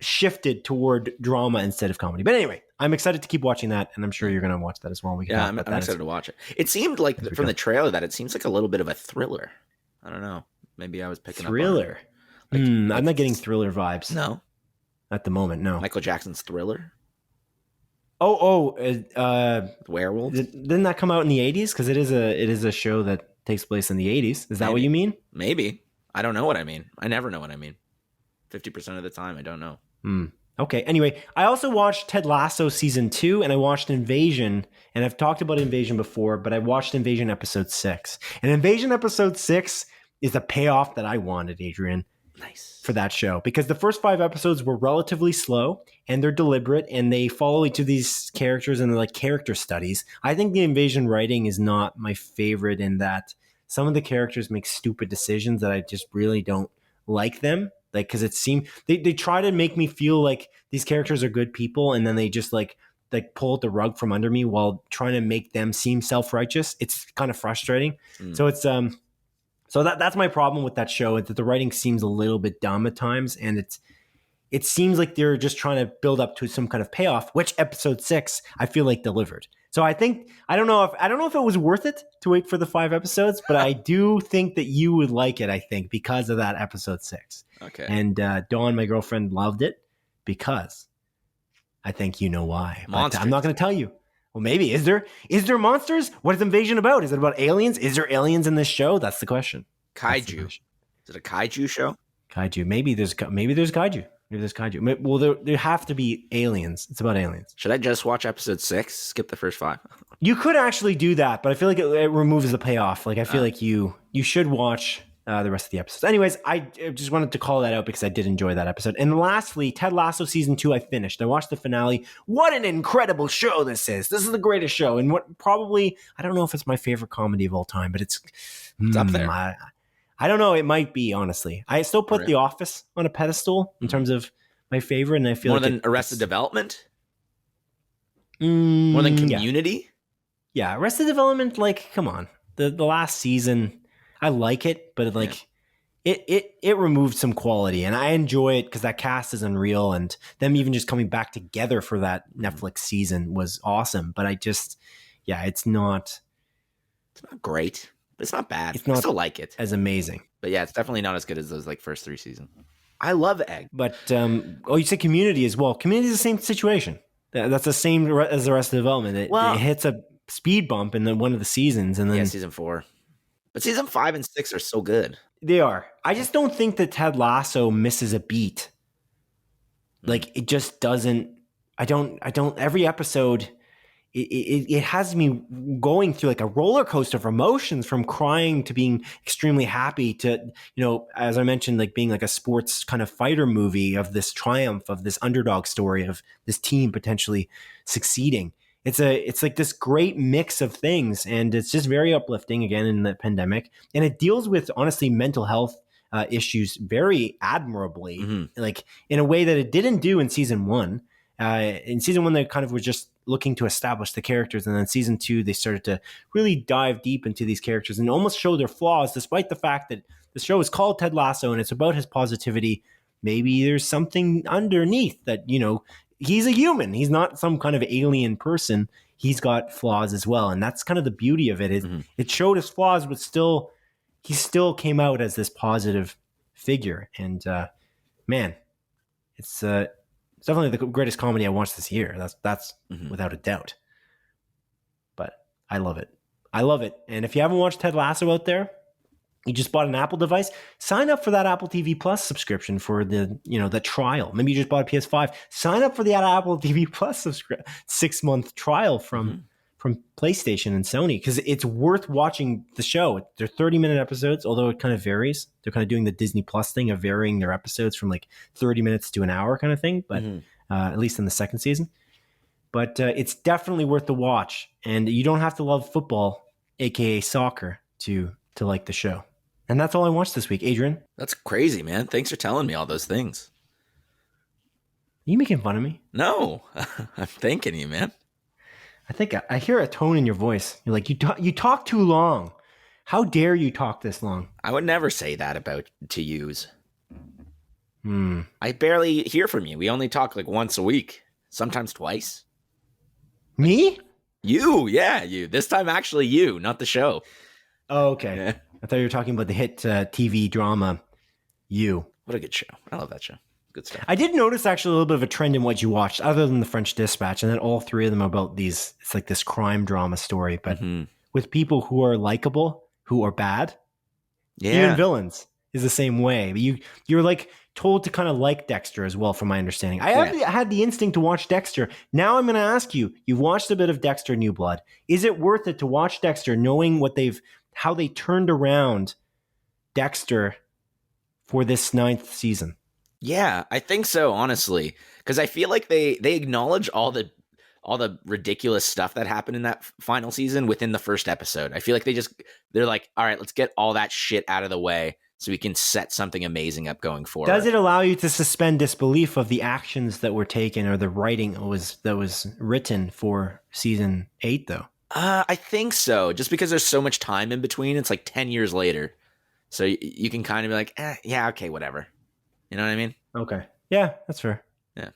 shifted toward drama instead of comedy. But anyway, I'm excited to keep watching that, and I'm sure you're going to watch that as well.
I'm excited to watch it. It seemed like from the trailer that it seems like a little bit of a thriller. I don't know. Maybe I was picking
thriller.
Up on it.
I'm not getting thriller vibes.
No.
At the moment, no.
Michael Jackson's Thriller?
Werewolf. Didn't that come out in the 80s? Because it is a show that takes place in the 80s. Is that what you mean?
Maybe. I don't know what I mean. I never know what I mean. 50% of the time, I don't know.
Okay. Anyway, I also watched Ted Lasso season 2, and I watched Invasion. And I've talked about Invasion before, but I watched Invasion episode 6. And Invasion episode 6 is the payoff that I wanted, Adrian.
Nice.
For that show, because the first 5 episodes were relatively slow, and they're deliberate, and they follow each of these characters, and they're like character studies. I think the Invasion writing is not my favorite in that some of the characters make stupid decisions that I just really don't like them. Like, because it seemed they try to make me feel like these characters are good people, and then they just like pull the rug from under me while trying to make them seem self-righteous. It's kind of frustrating. So it's So that's my problem with that show, is that the writing seems a little bit dumb at times, and it seems like they're just trying to build up to some kind of payoff, which episode 6 I feel like delivered. So I don't know if it was worth it to wait for the 5 episodes, but I do think that you would like it, I think, because of that episode 6.
Okay.
And Dawn, my girlfriend, loved it because I think you know why. But I'm not going to tell you. Well, maybe. Is there monsters? What is Invasion about? Is it about aliens? Is there aliens in this show? That's the question.
Kaiju. Is it a kaiju show?
Kaiju. Maybe there's kaiju. Maybe there's kaiju. Well, there have to be aliens. It's about aliens.
Should I just watch episode 6? Skip the first 5?
You could actually do that, but I feel like it removes the payoff. Like, I feel like you should watch the rest of the episodes. Anyways, I just wanted to call that out because I did enjoy that episode. And lastly, Ted Lasso season 2, I finished. I watched the finale. What an incredible show this is. This is the greatest show. And what probably, I don't know if it's my favorite comedy of all time, but it's
up there.
I don't know. It might be, honestly. I still put The Office on a pedestal in terms of my favorite. And I feel
more than Arrested Development? More than Community?
Yeah. Arrested Development, like, come on. The last season, I like it, but it removed some quality, and I enjoy it because that cast is unreal, and them even just coming back together for that Netflix season was awesome. But it's not
great, but it's not bad.
It's not
I still like it
as amazing,
but yeah, it's definitely not as good as those like first 3 seasons. I love Egg,
but you said Community as well. Community is the same situation. That's the same as the rest of Development. It hits a speed bump in one of the seasons, and then
season 4. But season 5 and 6 are so good.
They are. I just don't think that Ted Lasso misses a beat. Like, it just doesn't. I don't. Every episode, it has me going through like a roller coaster of emotions, from crying to being extremely happy to, as I mentioned, like being like a sports kind of fighter movie of this triumph, of this underdog story of this team potentially succeeding. It's like this great mix of things, and it's just very uplifting again in the pandemic. And it deals with, honestly, mental health issues very admirably, like in a way that it didn't do in season 1. In season 1, they kind of were just looking to establish the characters. And then season 2, they started to really dive deep into these characters and almost show their flaws, despite the fact that the show is called Ted Lasso and it's about his positivity. Maybe there's something underneath that, he's a human. He's not some kind of alien person. He's got flaws as well. And that's kind of the beauty of it. It showed his flaws, but he still came out as this positive figure. And man, it's definitely the greatest comedy I watched this year. That's without a doubt. But I love it. And if you haven't watched Ted Lasso out there, you just bought an Apple device, sign up for that Apple TV Plus subscription for the trial. Maybe you just bought a PS5. Sign up for the Apple TV Plus 6-month trial from PlayStation and Sony, because it's worth watching the show. They're 30-minute episodes, although it kind of varies. They're kind of doing the Disney Plus thing of varying their episodes from like 30 minutes to an hour kind of thing, but at least in the second season. But it's definitely worth the watch. And you don't have to love football, aka soccer, to like the show. And that's all I watched this week. Adrian?
That's crazy, man. Thanks for telling me all those things.
Are you making fun of me?
No, I'm thanking you, man.
I think I hear a tone in your voice. You're like, you talk too long. How dare you talk this long?
I would never say that about to yous.
Hmm.
I barely hear from you. We only talk like once a week, sometimes twice.
Me?
You, yeah, you. This time, actually, you, not the show.
Oh, okay.
Yeah.
I thought you were talking about the hit TV drama, You.
What a good show. I love that show. Good stuff.
I did notice actually a little bit of a trend in what you watched, other than the French Dispatch, and then all three of them about these, it's like this crime drama story, but with people who are likable, who are bad.
Yeah.
Even villains is the same way. But you're like told to kind of like Dexter as well, from my understanding. I had the instinct to watch Dexter. Now I'm going to ask you, you've watched a bit of Dexter New Blood. Is it worth it to watch Dexter knowing how they turned around Dexter for this 9th season?
Yeah, I think so, honestly, because I feel like they acknowledge all the ridiculous stuff that happened in that final season within the first episode. I feel like they're like, all right, let's get all that shit out of the way so we can set something amazing up going forward.
Does it allow you to suspend disbelief of the actions that were taken or the writing that was written for season 8, though?
I think so, just because there's so much time in between. It's like 10 years later. So you can kind of be like, yeah, okay, whatever. You know what I mean?
Okay. Yeah, that's fair.
Yeah.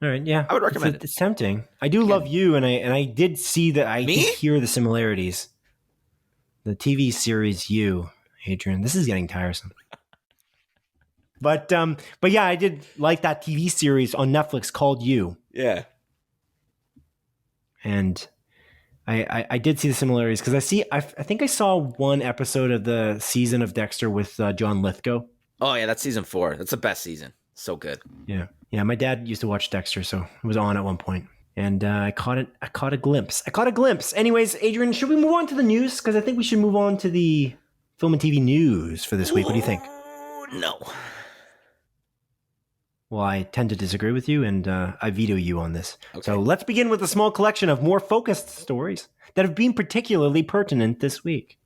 All right. Yeah.
I would recommend it.
It's tempting. I do love You, and I did see that. I did hear the similarities. The TV series You, Adrian. This is getting tiresome. But yeah, I did like that TV series on Netflix called You.
Yeah.
And I did see the similarities because I think I saw one episode of the season of Dexter with John Lithgow.
Oh yeah, that's season 4. That's the best season. So good.
Yeah. Yeah. My dad used to watch Dexter, so it was on at one point. And I caught a glimpse. Anyways, Adrian, should we move on to the news? Because I think we should move on to the film and TV news for this week. What do you think?
No.
Well, I tend to disagree with you, and I veto you on this.
Okay.
So let's begin with a small collection of more focused stories that have been particularly pertinent this week.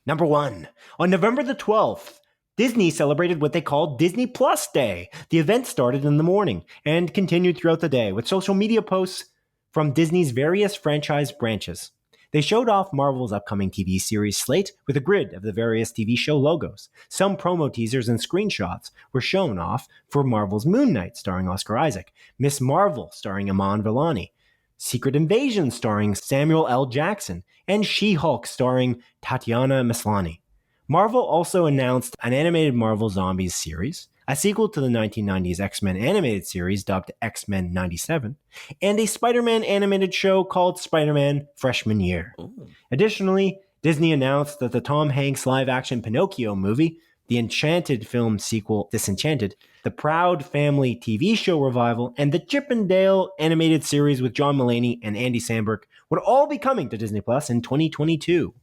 Number 1. On November the 12th, Disney celebrated what they called Disney Plus Day. The event started in the morning and continued throughout the day with social media posts from Disney's various franchise branches. They showed off Marvel's upcoming TV series slate with a grid of the various TV show logos. Some promo teasers and screenshots were shown off for Marvel's Moon Knight starring Oscar Isaac, Miss Marvel starring Iman Vellani, Secret Invasion starring Samuel L. Jackson, and She-Hulk starring Tatiana Maslany. Marvel also announced an animated Marvel Zombies series, a sequel to the 1990s X-Men animated series dubbed X-Men 97, and a Spider-Man animated show called Spider-Man Freshman Year. Ooh. Additionally, Disney announced that the Tom Hanks live-action Pinocchio movie, the Enchanted film sequel Disenchanted, the Proud Family TV show revival, and the Chip and Dale animated series with John Mulaney and Andy Samberg would all be coming to Disney Plus in 2022.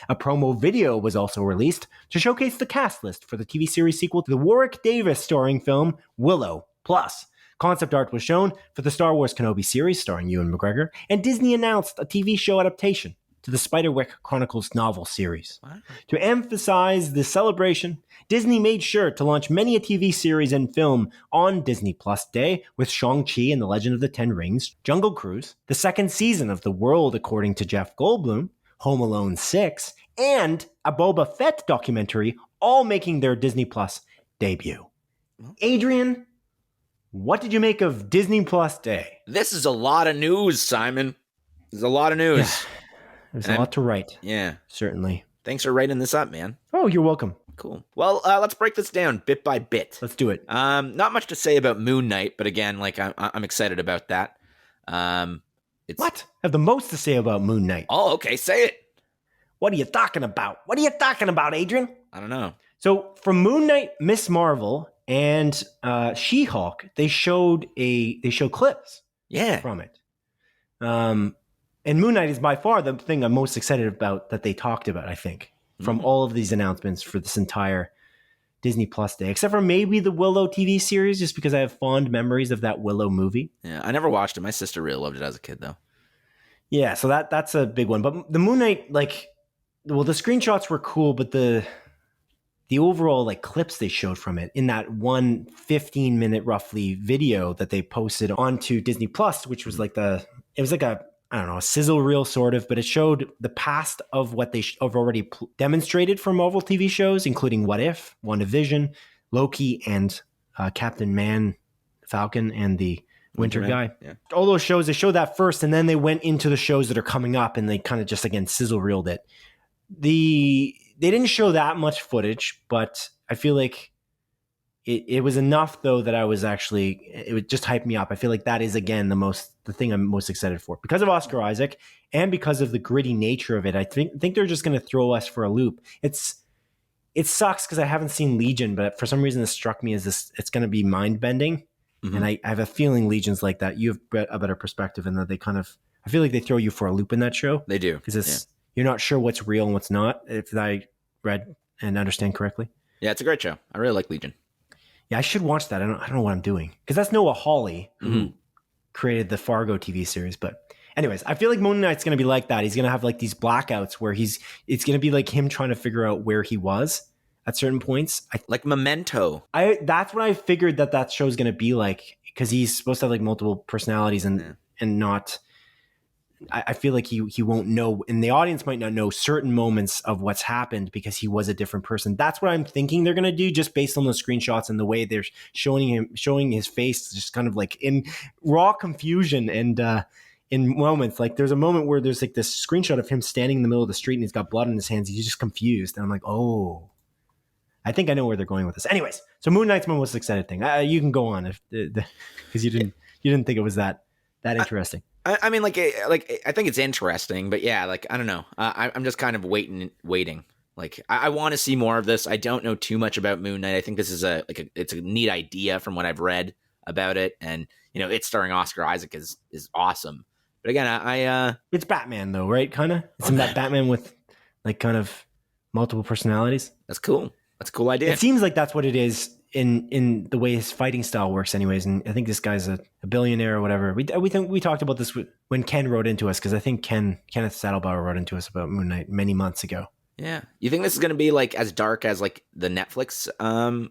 A promo video was also released to showcase the cast list for the TV series sequel to the Warwick Davis starring film Willow. Plus, concept art was shown for the Star Wars Kenobi series starring Ewan McGregor, and Disney announced a TV show adaptation to the Spiderwick Chronicles novel series. What? To emphasize the celebration, Disney made sure to launch many a TV series and film on Disney Plus Day with Shang-Chi and the Legend of the Ten Rings, Jungle Cruise, the second season of The World According to Jeff Goldblum, Home Alone 6, and a Boba Fett documentary, all making their Disney Plus debut. Adrian, what did you make of Disney Plus Day?
This is a lot of news, Simon. There's a lot of news.
Yeah, there's a lot to write.
Yeah.
Certainly.
Thanks for writing this up, man.
Oh, you're welcome.
Cool. Well, let's break this down bit by bit.
Let's do it.
Not much to say about Moon Knight, but again, like I'm excited about that.
What? I have the most to say about Moon Knight.
Oh, okay. Say it.
What are you talking about? Adrian?
I don't know.
So from Moon Knight, Miss Marvel, and She-Hulk, they showed clips.
Yeah.
From it. And Moon Knight is by far the thing I'm most excited about that they talked about, I think, from all of these announcements for this entire Disney Plus Day, except for maybe the Willow TV series, just because I have fond memories of that Willow movie.
Yeah, I never watched it. My sister really loved it as a kid, though.
Yeah, so that's a big one. But the Moon Knight, the screenshots were cool, but the overall clips they showed from it in that one 15-minute roughly video that they posted onto Disney Plus, which was it was like a I don't know, a sizzle reel sort of, but it showed the past of what they have already demonstrated for Marvel TV shows, including What If, WandaVision, Loki, and Captain Man, Falcon, and the Winter Guy.
Yeah.
All those shows, they showed that first, and then they went into the shows that are coming up, and they kind of just, again, sizzle reeled it. They didn't show that much footage, but I feel like it was enough, though, that I was actually, it would just hype me up. I feel like that is, again, the thing I'm most excited for. Because of Oscar Isaac and because of the gritty nature of it, I think they're just going to throw us for a loop. It sucks because I haven't seen Legion, but for some reason it struck me as this, it's going to be mind-bending. Mm-hmm. And I have a feeling Legion's like that. You have a better perspective in that they kind of, I feel like they throw you for a loop in that show.
They do.
Because you're not sure what's real and what's not, if I read and understand correctly.
Yeah, it's a great show. I really like Legion.
Yeah, I should watch that. I don't know what I'm doing. Because that's Noah Hawley, who created the Fargo TV series. But anyways, I feel like Moon Knight's going to be like that. He's going to have like these blackouts where it's going to be like him trying to figure out where he was at certain points.
Like Memento.
That's what I figured that show's going to be like, because he's supposed to have like multiple personalities and not... I feel like he won't know, and the audience might not know certain moments of what's happened because he was a different person. That's what I'm thinking they're going to do, just based on the screenshots and the way they're showing his face, just kind of like in raw confusion and in moments. Like there's a moment where there's like this screenshot of him standing in the middle of the street and he's got blood on his hands. He's just confused, and I'm like, oh, I think I know where they're going with this. Anyways, so Moon Knight's my most excited thing. You can go on because you didn't think it was that interesting.
I mean, I think it's interesting, but yeah, like, I don't know. I'm just kind of waiting. Like, I want to see more of this. I don't know too much about Moon Knight. I think this is it's a neat idea from what I've read about it. And, it's starring Oscar Isaac is awesome. But again,
it's Batman though, right? Kind of. Isn't that Batman with like kind of multiple personalities?
That's cool. That's a cool idea.
It seems like that's what it is in the way his fighting style works anyways. And I think this guy's a billionaire or whatever. We talked about this when Ken wrote into us, because I think Kenneth Saddlebauer wrote into us about Moon Knight many months ago.
Yeah. You think this is going to be like as dark as like the Netflix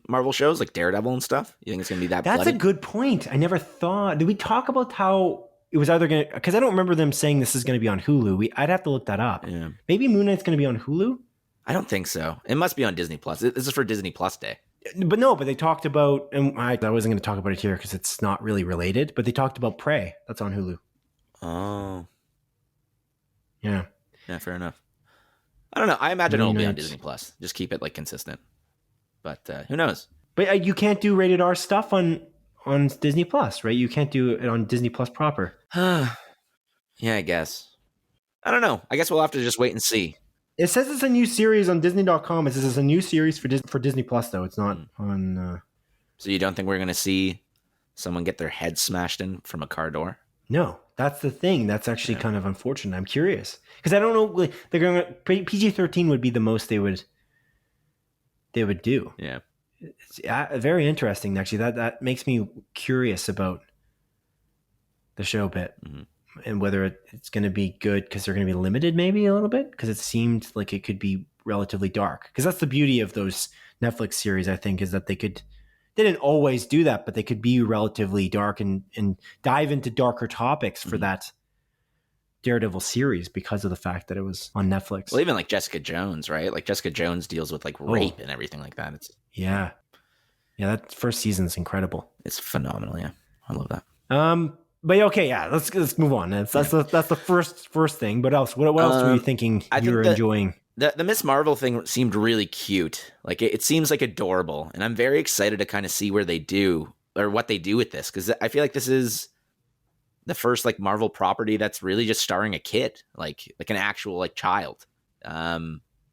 Marvel shows, like Daredevil and stuff? You think it's going to be that
That's
bloody?
A good point. I never thought. Did we talk about how it was either going to... Because I don't remember them saying this is going to be on Hulu. I'd have to look that up.
Yeah.
Maybe Moon Knight's going to be on Hulu?
I don't think so. It must be on Disney Plus. This is for Disney Plus Day.
But they talked about, and I wasn't going to talk about it here because it's not really related, but they talked about Prey. That's on Hulu.
Oh.
Yeah.
Yeah, fair enough. I don't know. I imagine it'll be on Disney Plus. Just keep it like consistent. But who knows? But
you can't do rated R stuff on Disney Plus, right? You can't do it on Disney Plus proper.
Yeah, I guess. I don't know. I guess we'll have to just wait and see.
It says it's a new series on Disney.com. It says it's a new series for Disney Plus, though. It's not on...
So you don't think we're going to see someone get their head smashed in from a car door?
No, that's the thing. That's actually kind of unfortunate. I'm curious. Because I don't know... Like, they're going to... PG-13 would be the most they would do.
Yeah.
It's very interesting, actually. That makes me curious about the show a bit. Mm-hmm. And whether it's going to be good because they're going to be limited maybe a little bit, because it seemed like it could be relatively dark. Because that's the beauty of those Netflix series, I think, is that they didn't always do that, but they could be relatively dark and dive into darker topics for that Daredevil series because of the fact that it was on Netflix.
Well, even like Jessica Jones, right? Like Jessica Jones deals with like rape and everything like that.
Yeah, that first season's incredible.
It's phenomenal. Yeah, I love that.
But okay, yeah, let's move on. That's the first thing. But else, what else were you thinking you were enjoying?
The Miss Marvel thing seemed really cute. Like it seems like adorable, and I'm very excited to kind of see what they do with this, because I feel like this is the first like Marvel property that's really just starring a kid, like an actual like child. I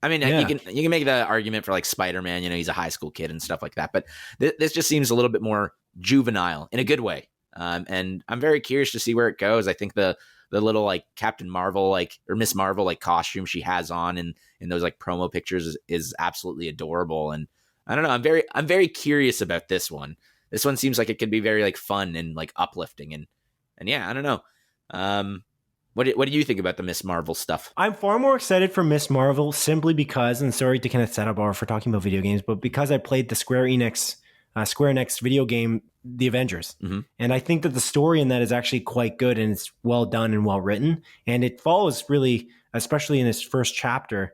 mean, you can make the argument for like Spiderman. He's a high school kid and stuff like that, but this just seems a little bit more juvenile in a good way. And I'm very curious to see where it goes. I think the little like Captain Marvel or Miss Marvel like costume she has on in those like promo pictures is absolutely adorable. And I don't know, I'm very curious about this one. This one seems like it could be very like fun and like uplifting and yeah, I don't know. What do you think about the Miss Marvel stuff?
I'm far more excited for Miss Marvel simply because, and sorry to Kenneth Saddlebauer for talking about video games, but because I played the Square Enix Square Enix video game, The Avengers.
Mm-hmm.
And I think that the story in that is actually quite good, and it's well done and well written. And it follows really, especially in its first chapter,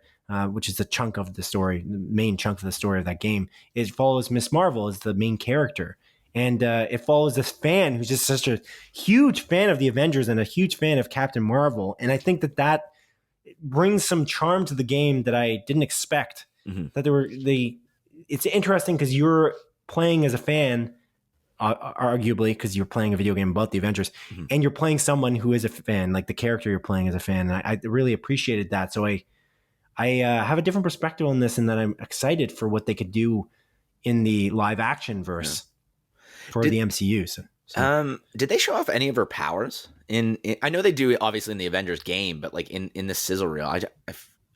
which is the chunk of the story, the main chunk of the story of that game, it follows Miss Marvel as the main character. And it follows this fan who's just such a huge fan of the Avengers and a huge fan of Captain Marvel. And I think that brings some charm to the game that I didn't expect.
Mm-hmm.
That it's interesting because you're playing as a fan, arguably, because you're playing a video game about the Avengers, mm-hmm. and you're playing someone who is a fan, like the character you're playing as a fan. And I really appreciated that. So I have a different perspective on this, and that I'm excited for what they could do in the live action verse for the MCU. So.
Did they show off any of her powers? I know they do obviously in the Avengers game, but like in the sizzle reel,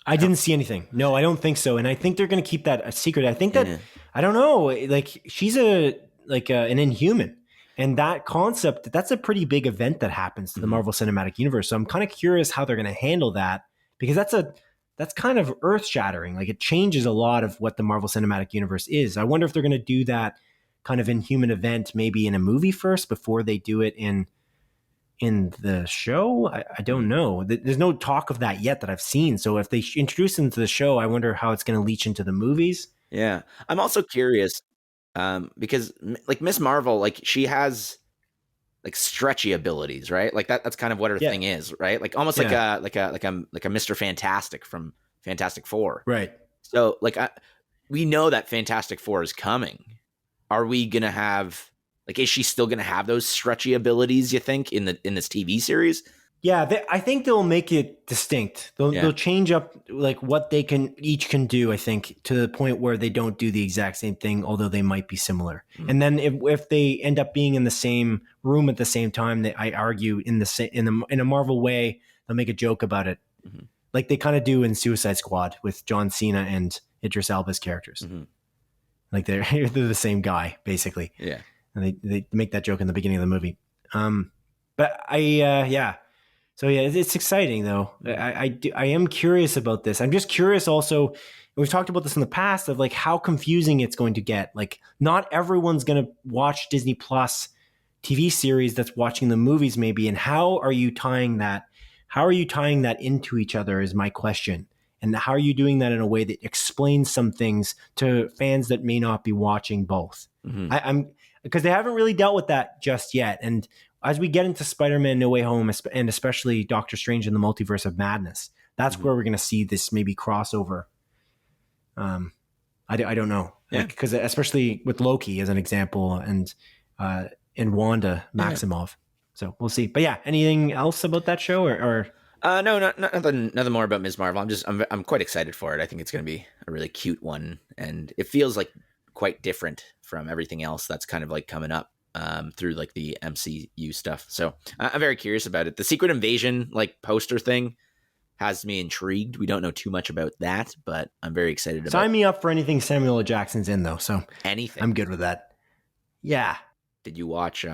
I didn't see anything. No, I don't think so. And I think they're going to keep that a secret. I think that, I don't know, like she's an Inhuman. And that concept, that's a pretty big event that happens to the Marvel Cinematic Universe. So I'm kind of curious how they're going to handle that, because that's kind of earth shattering. Like it changes a lot of what the Marvel Cinematic Universe is. I wonder if they're going to do that kind of Inhuman event maybe in a movie first before they do it in the show. I don't know. There's no talk of that yet that I've seen. So if they introduce them to the show, I wonder how it's going to leach into the movies.
Yeah. I'm also curious because like Miss Marvel, like she has like stretchy abilities, right? Like that's kind of what her thing is, right? Like almost like a Mr. Fantastic from Fantastic Four.
Right.
So like we know that Fantastic Four is coming. Are we going to have, like, is she still going to have those stretchy abilities, you think, in this TV series?
Yeah, I think they'll make it distinct. They'll change up like what they each can do, I think, to the point where they don't do the exact same thing, although they might be similar. Mm-hmm. And then if they end up being in the same room at the same time, I argue in a Marvel way, they'll make a joke about it. Mm-hmm. Like they kind of do in Suicide Squad with John Cena and Idris Elba's characters. Mm-hmm. Like they're the same guy, basically.
Yeah.
And they make that joke in the beginning of the movie. But So yeah, it's exciting though. I am curious about this. I'm just curious also, we've talked about this in the past, of like how confusing it's going to get. Like not everyone's going to watch Disney Plus TV series that's watching the movies maybe. And how are you tying that into each other is my question. And how are you doing that in a way that explains some things to fans that may not be watching both? Mm-hmm. Because they haven't really dealt with that just yet. And as we get into Spider-Man No Way Home, and especially Doctor Strange in the Multiverse of Madness, that's where we're going to see this maybe crossover. I don't know. Because especially with Loki as an example, and Wanda Maximoff. Yeah. So we'll see. But yeah, anything else about that show or?
No, nothing more about Ms. Marvel. I'm quite excited for it. I think it's going to be a really cute one, and it feels like quite different from everything else that's kind of like coming up through like the MCU stuff. So I'm very curious about it. The Secret Invasion like poster thing has me intrigued. We don't know too much about that, but I'm very excited.
Sign me up for anything Samuel L. Jackson's in though. So
anything.
I'm good with that. Yeah.
Did you watch?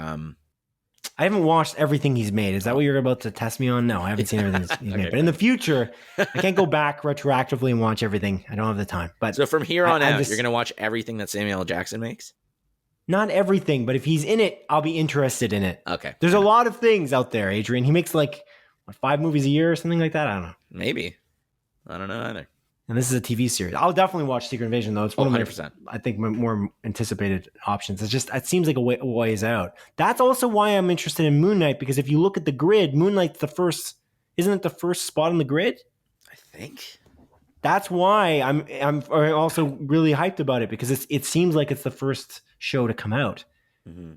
I haven't watched everything he's made. Is that what you're about to test me on? No, I haven't seen everything he's made. But in the future, I can't go back retroactively and watch everything. I don't have the time. But
so from here on out, you're going to watch everything that Samuel L. Jackson makes?
Not everything, but if he's in it, I'll be interested in it.
Okay.
There's a lot of things out there, Adrian. He makes like 5 movies a year or something like that. I don't know.
Maybe. I don't know either.
And this is a TV series. I'll definitely watch Secret Invasion, though. It's one of my,
100%. I
think, more anticipated options. It seems like a ways out. That's also why I'm interested in Moon Knight, because if you look at the grid, Moon Knight's isn't it the first spot on the grid?
I think.
That's why I'm also really hyped about it, because it seems like it's the first show to come out. Mm-hmm.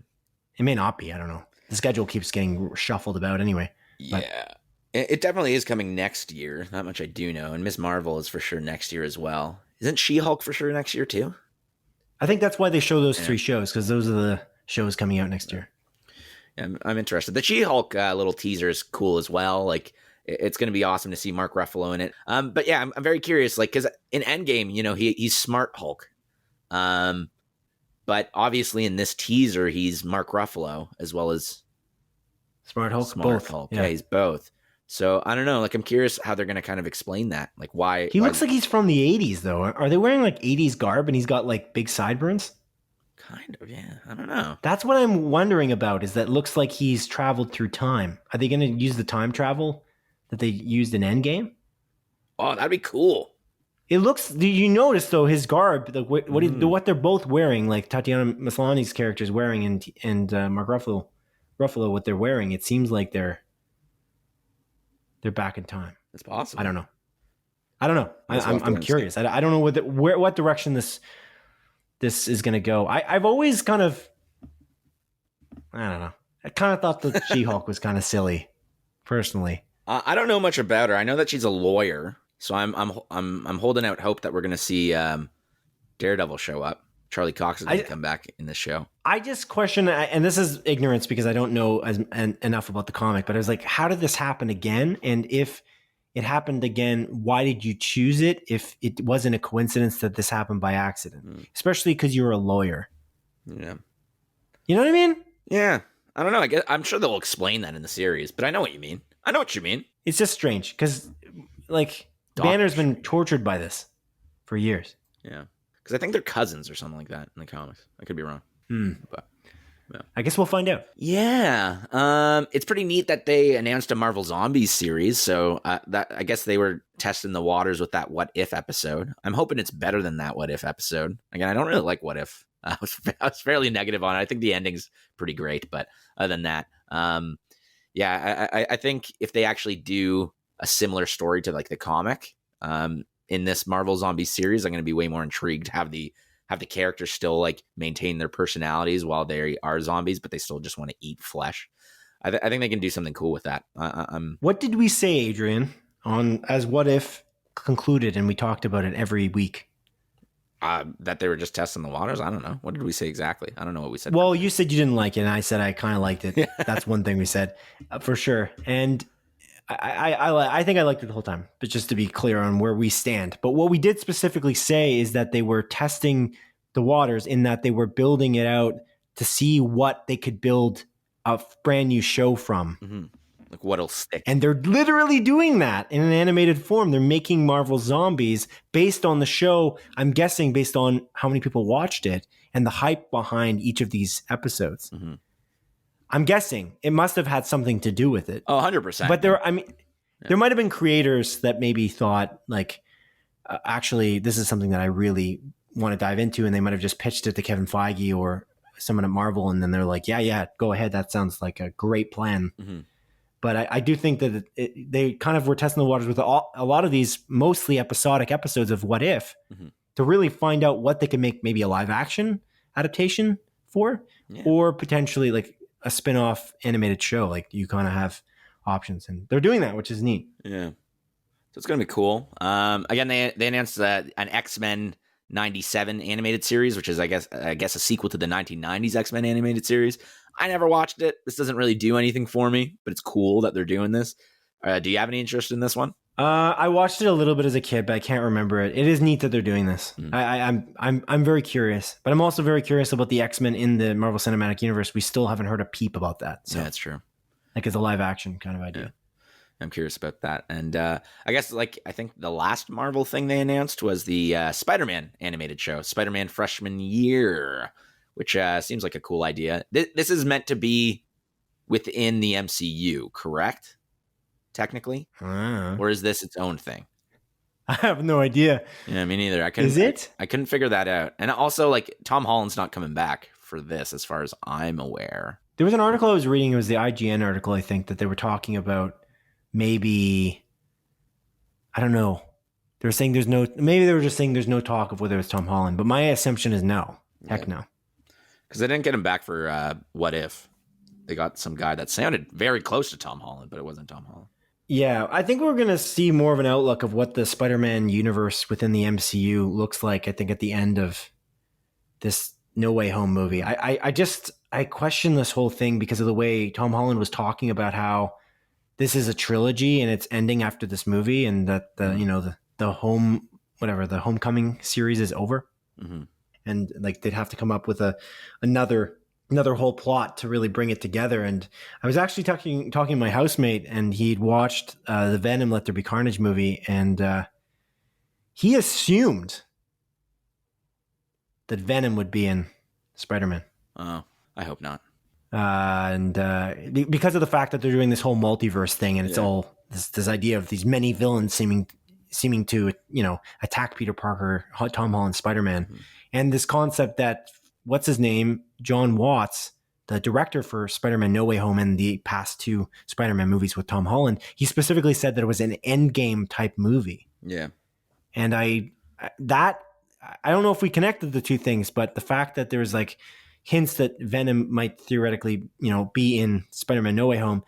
It may not be. I don't know. The schedule keeps getting shuffled about anyway.
Yeah. It definitely is coming next year. That much I do know. And Ms. Marvel is for sure next year as well. Isn't She-Hulk for sure next year too?
I think that's why they show those 3 shows, because those are the shows coming out next year.
Yeah, I'm interested. The She-Hulk little teaser is cool as well. Like, it's going to be awesome to see Mark Ruffalo in it. But yeah, I'm very curious. Like, because in Endgame, he's Smart Hulk. But obviously in this teaser, he's Mark Ruffalo as well as
Smart Hulk.
Smart Hulk. Yeah, he's both. So I don't know. Like, I'm curious how they're going to kind of explain that. Like, why
he looks like he's from the 80s, though. Are they wearing like 80s garb and he's got like big sideburns?
Kind of, yeah. I don't know.
That's what I'm wondering about, is that looks like he's traveled through time. Are they going to use the time travel that they used in Endgame?
Oh, that'd be cool.
It looks. Do you notice though his garb, what they're both wearing, like Tatiana Maslany's character is wearing, and Mark Ruffalo, what they're wearing? It seems like they're back in time.
It's possible.
I don't know. I'm curious. I don't know what direction this is going to go. I've always kind of, I don't know. I kind of thought the She-Hulk was kind of silly, personally.
I don't know much about her. I know that she's a lawyer, so I'm holding out hope that we're going to see Daredevil show up. Charlie Cox is going to come back in this show.
I just question, and this is ignorance because I don't know enough about the comic, but I was like, how did this happen again? And if it happened again, why did you choose it if it wasn't a coincidence that this happened by accident? Especially because you're a lawyer.
Yeah.
You know what I mean?
Yeah. I don't know. I'm sure they'll explain that in the series, but I know what you mean. I know what you mean.
It's just strange because, like, Banner's been tortured by this for years.
Yeah. Because I think they're cousins or something like that in the comics. I could be wrong. But yeah.
I guess we'll find out.
Yeah. It's pretty neat that they announced a Marvel Zombies series. So that I guess they were testing the waters with that What If episode. I'm hoping it's better than that What If episode. Again, I don't really like What If. I was fairly negative on it. I think the ending's pretty great, but other than that, I think if they actually do a similar story to like the comic in this Marvel Zombies series, I'm going to be way more intrigued to have the characters still like maintain their personalities while they are zombies, but they still just want to eat flesh. I think they can do something cool with that.
What did we say, Adrian, on as What If concluded, and we talked about it every week?
That they were just testing the waters. I don't know. What did we say exactly? I don't know what we said.
Well, you said you didn't like it, and I said I kind of liked it. That's one thing we said for sure. And I think I liked it the whole time, but just to be clear on where we stand. But what we did specifically say is that they were testing the waters in that they were building it out to see what they could build a brand new show from.
Mm-hmm. Like what'll stick.
And they're literally doing that in an animated form. They're making Marvel Zombies based on the show, I'm guessing based on how many people watched it and the hype behind each of these episodes. Mm-hmm. I'm guessing it must have had something to do with it.
Oh, 100%.
But there might have been creators that maybe thought like, actually, this is something that I really want to dive into. And they might have just pitched it to Kevin Feige or someone at Marvel. And then they're like, yeah, go ahead. That sounds like a great plan. Mm-hmm. But I do think that they kind of were testing the waters with a lot of these mostly episodic episodes of What If to really find out what they can make maybe a live action adaptation for, or potentially like a spin-off animated show. Like you kind of have options, and they're doing that, which is neat.
Yeah. So it's going to be cool. Again, they announced an X-Men 97 animated series, which is, I guess a sequel to the 1990s X-Men animated series. I never watched it. This doesn't really do anything for me, but it's cool that they're doing this. Do you have any interest in this one?
I watched it a little bit as a kid, but I can't remember it. It is neat that they're doing this. I'm very curious, but I'm also very curious about the X-Men in the Marvel Cinematic Universe. We still haven't heard a peep about that. So.
Yeah, that's true.
Like it's a live action kind of idea.
Yeah. I'm curious about that. And I guess I think the last Marvel thing they announced was the Spider-Man animated show, Spider-Man Freshman Year, which seems like a cool idea. This is meant to be within the MCU, correct? Technically? Or is this its own thing?
I have no idea.
Yeah, me neither.
Is it?
I couldn't figure that out. And also, like, Tom Holland's not coming back for this, as far as I'm aware.
There was an article I was reading. It was the IGN article, I think, that they were talking about maybe, I don't know. They were saying maybe they were just saying there's no talk of whether it's Tom Holland. But my assumption is no. Heck no.
Because they didn't get him back for What If. They got some guy that sounded very close to Tom Holland, but it wasn't Tom Holland.
Yeah, I think we're going to see more of an outlook of what the Spider-Man universe within the MCU looks like, I think, at the end of this No Way Home movie. I question this whole thing because of the way Tom Holland was talking about how this is a trilogy and it's ending after this movie, and that the Homecoming series is over. Mm-hmm. And like they'd have to come up with another whole plot to really bring it together. And I was actually talking to my housemate, and he'd watched the Venom Let There Be Carnage movie, and he assumed that Venom would be in Spider-Man.
Oh, I hope not.
Because of the fact that they're doing this whole multiverse thing, and it's all this idea of these many villains seeming to, attack Peter Parker, Tom Holland, Spider-Man, and this concept that what's his name, John Watts, the director for Spider-Man No Way Home and the past 2 Spider-Man movies with Tom Holland, he specifically said that it was an Endgame type movie.
Yeah,
and I don't know if we connected the two things, but the fact that there's like hints that Venom might theoretically, be in Spider-Man No Way Home,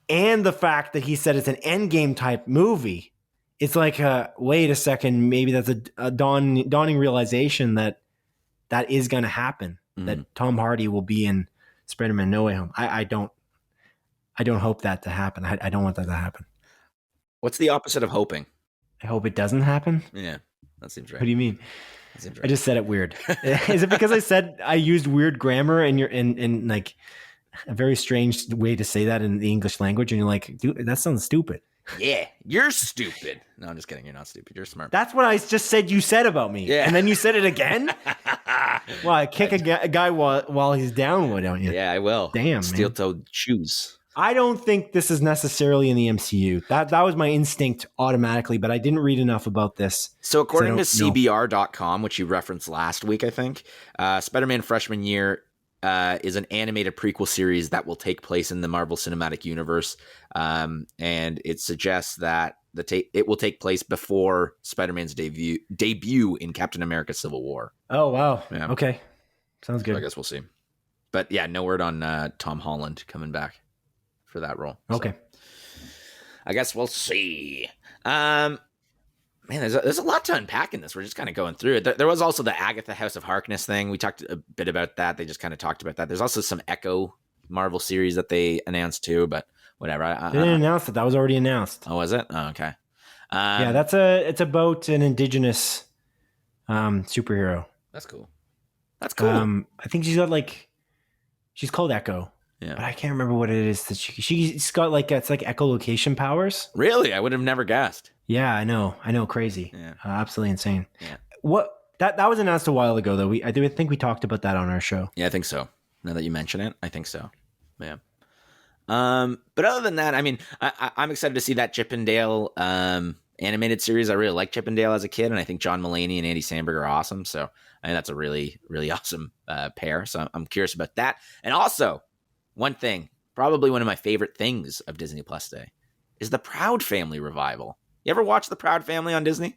and the fact that he said it's an Endgame type movie, it's like, wait a second, maybe that's a dawning realization that is going to happen, that Tom Hardy will be in Spider-Man No Way Home. I don't hope that to happen. I don't want that to happen.
What's the opposite of hoping?
I hope it doesn't happen.
Yeah, that seems right.
What do you mean?
That seems right.
I just said it weird. Is it because I said I used weird grammar and you're in like a very strange way to say that in the English language, and you're like, dude, that sounds stupid.
Yeah, you're stupid. No, I'm just kidding. You're not stupid. You're smart.
That's what I just said you said about me.
Yeah.
And then you said it again? Well, I kick a guy while he's down, why don't you?
Yeah, I will.
Damn,
Steel-toed shoes.
I don't think this is necessarily in the MCU. That was my instinct automatically, but I didn't read enough about this.
So according to CBR.com, which you referenced last week, I think, Spider-Man Freshman Year is an animated prequel series that will take place in the Marvel Cinematic Universe. And it suggests that it will take place before Spider-Man's debut in Captain America Civil War.
Oh, wow.
Yeah.
Okay. Sounds good.
So I guess we'll see. But yeah, no word on Tom Holland coming back for that role.
Okay.
So I guess we'll see. Man, there's a lot to unpack in this. We're just kind of going through it. There was also the Agatha House of Harkness thing. We talked a bit about that. They just kind of talked about that. There's also some Echo Marvel series that they announced too, but whatever.
They didn't announce it. That was already announced.
Oh, was it? Oh, okay.
Yeah, it's about an indigenous superhero.
That's cool. That's cool.
I think she's called Echo.
Yeah.
But I can't remember what it is that she's got it's like echolocation powers.
Really? I would have never guessed.
Yeah, I know. Crazy.
Yeah.
Absolutely insane.
Yeah.
What that was announced a while ago though. I think we talked about that on our show.
Yeah, I think so. Now that you mention it, I think so. Yeah. But other than that, I mean, I'm excited to see that Chip and Dale animated series. I really liked Chip and Dale as a kid, and I think John Mulaney and Andy Samberg are awesome. So I think that's a really, really awesome pair. So I'm curious about that. And also, one thing, probably one of my favorite things of Disney Plus Day, is the Proud Family revival. You ever watch the Proud Family on Disney?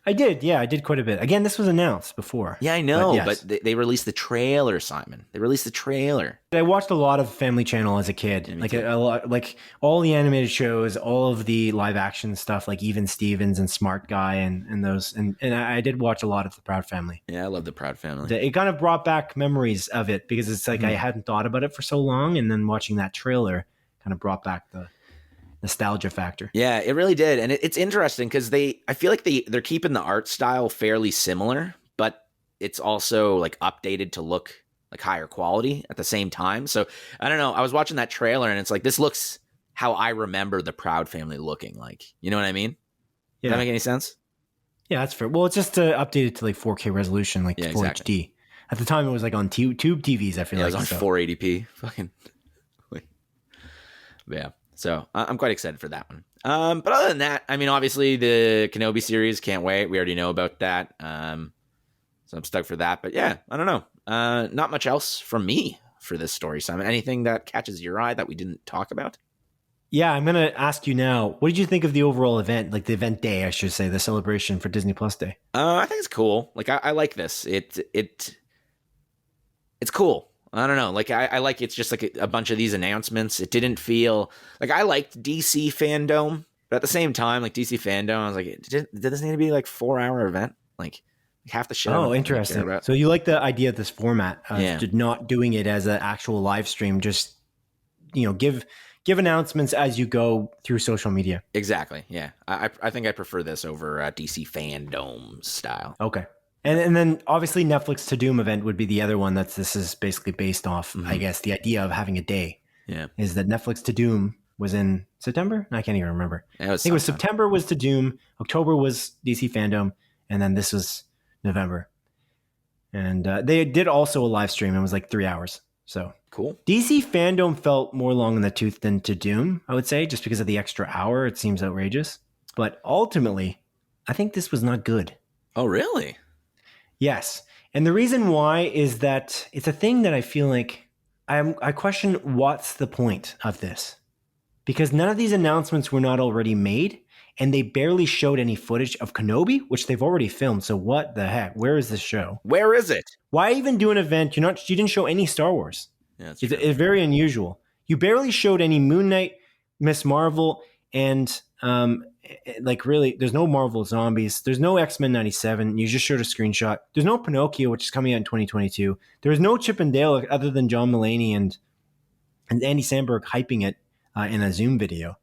I did. Yeah, I did quite a bit. Again, this was announced before.
Yeah, I know, but they released the trailer, Simon. They released the trailer.
I watched a lot of Family Channel as a kid.
Yeah,
a lot, like all the animated shows, all of the live action stuff, like Even Stevens and Smart Guy and those. And I did watch a lot of the Proud Family.
Yeah, I love the Proud Family.
It kind of brought back memories of it because it's like I hadn't thought about it for so long, and then watching that trailer kind of brought back the nostalgia factor.
Yeah, it really did. And it's interesting because I feel like they're keeping the art style fairly similar, but it's also like updated to look like higher quality at the same time. So I don't know. I was watching that trailer and it's like, this looks how I remember the Proud Family looking like. You know what I mean?
Yeah.
Does that make any sense?
Yeah, that's fair. Well, it's just updated to like 4K resolution, like 4 HD. At the time, it was like on tube TVs, I feel like.
It was on 480p. Fucking. Yeah. So I'm quite excited for that one. But other than that, I mean, obviously the Kenobi series, can't wait. We already know about that. So I'm stoked for that. But yeah, I don't know. Not much else from me for this story, Simon. Anything that catches your eye that we didn't talk about?
Yeah, I'm going to ask you now. What did you think of the overall event, like the event day, I should say, the celebration for Disney Plus Day?
I think it's cool. Like I like this. It's cool. I don't know. Like I like it's just like a bunch of these announcements. It didn't feel like I liked DC fandom, but at the same time, like DC fandom, I was like, did this need to be like 4-hour event? Like half the shit.
Oh, interesting. So you like the idea of this format of not doing it as an actual live stream, just give announcements as you go through social media.
Exactly. Yeah, I think I prefer this over DC fandom style.
Okay. And then obviously Netflix To Doom event would be the other one this is basically based off, I guess, the idea of having a day.
Yeah.
Is that Netflix To Doom was in September? I can't even remember.
I think
it was September was To Doom, October was DC Fandom, and then this was November. And they did also a live stream. It was like 3 hours. So
cool.
DC fandom felt more long in the tooth than to Doom, I would say, just because of the extra hour. It seems outrageous. But ultimately, I think this was not good.
Oh, really?
Yes. And the reason why is that it's a thing that I feel like I question what's the point of this? Because none of these announcements were not already made, and they barely showed any footage of Kenobi, which they've already filmed. So what the heck? Where is this show?
Where is it?
Why even do an event? You didn't show any Star Wars.
Yeah, that's
it's,
true.
it's very unusual. You barely showed any Moon Knight, Miss Marvel, and like really, there's no Marvel Zombies. There's no X-Men 97. You just showed a screenshot. There's no Pinocchio, which is coming out in 2022. There's no Chip and Dale other than John Mulaney and Andy Samberg hyping it in a Zoom video.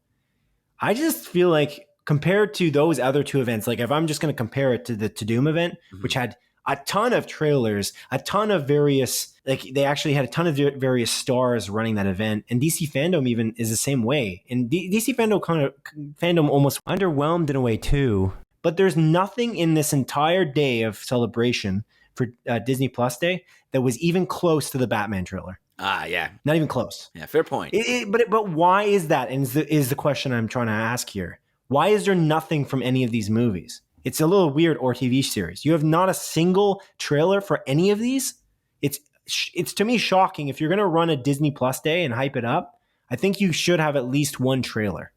I just feel like compared to those other two events, like if I'm just going to compare it to the To Doom event, which had a ton of trailers, a ton of various, like they actually had a ton of various stars running that event. And DC fandom even is the same way. And DC fandom almost underwhelmed in a way too. But there's nothing in this entire day of celebration for Disney Plus Day that was even close to the Batman trailer.
Ah, yeah.
Not even close.
Yeah, fair point.
But why is that? And is the question I'm trying to ask here. Why is there nothing from any of these movies? It's a little weird, or TV series. You have not a single trailer for any of these. It's to me shocking. If you're going to run a Disney Plus Day and hype it up, I think you should have at least one trailer.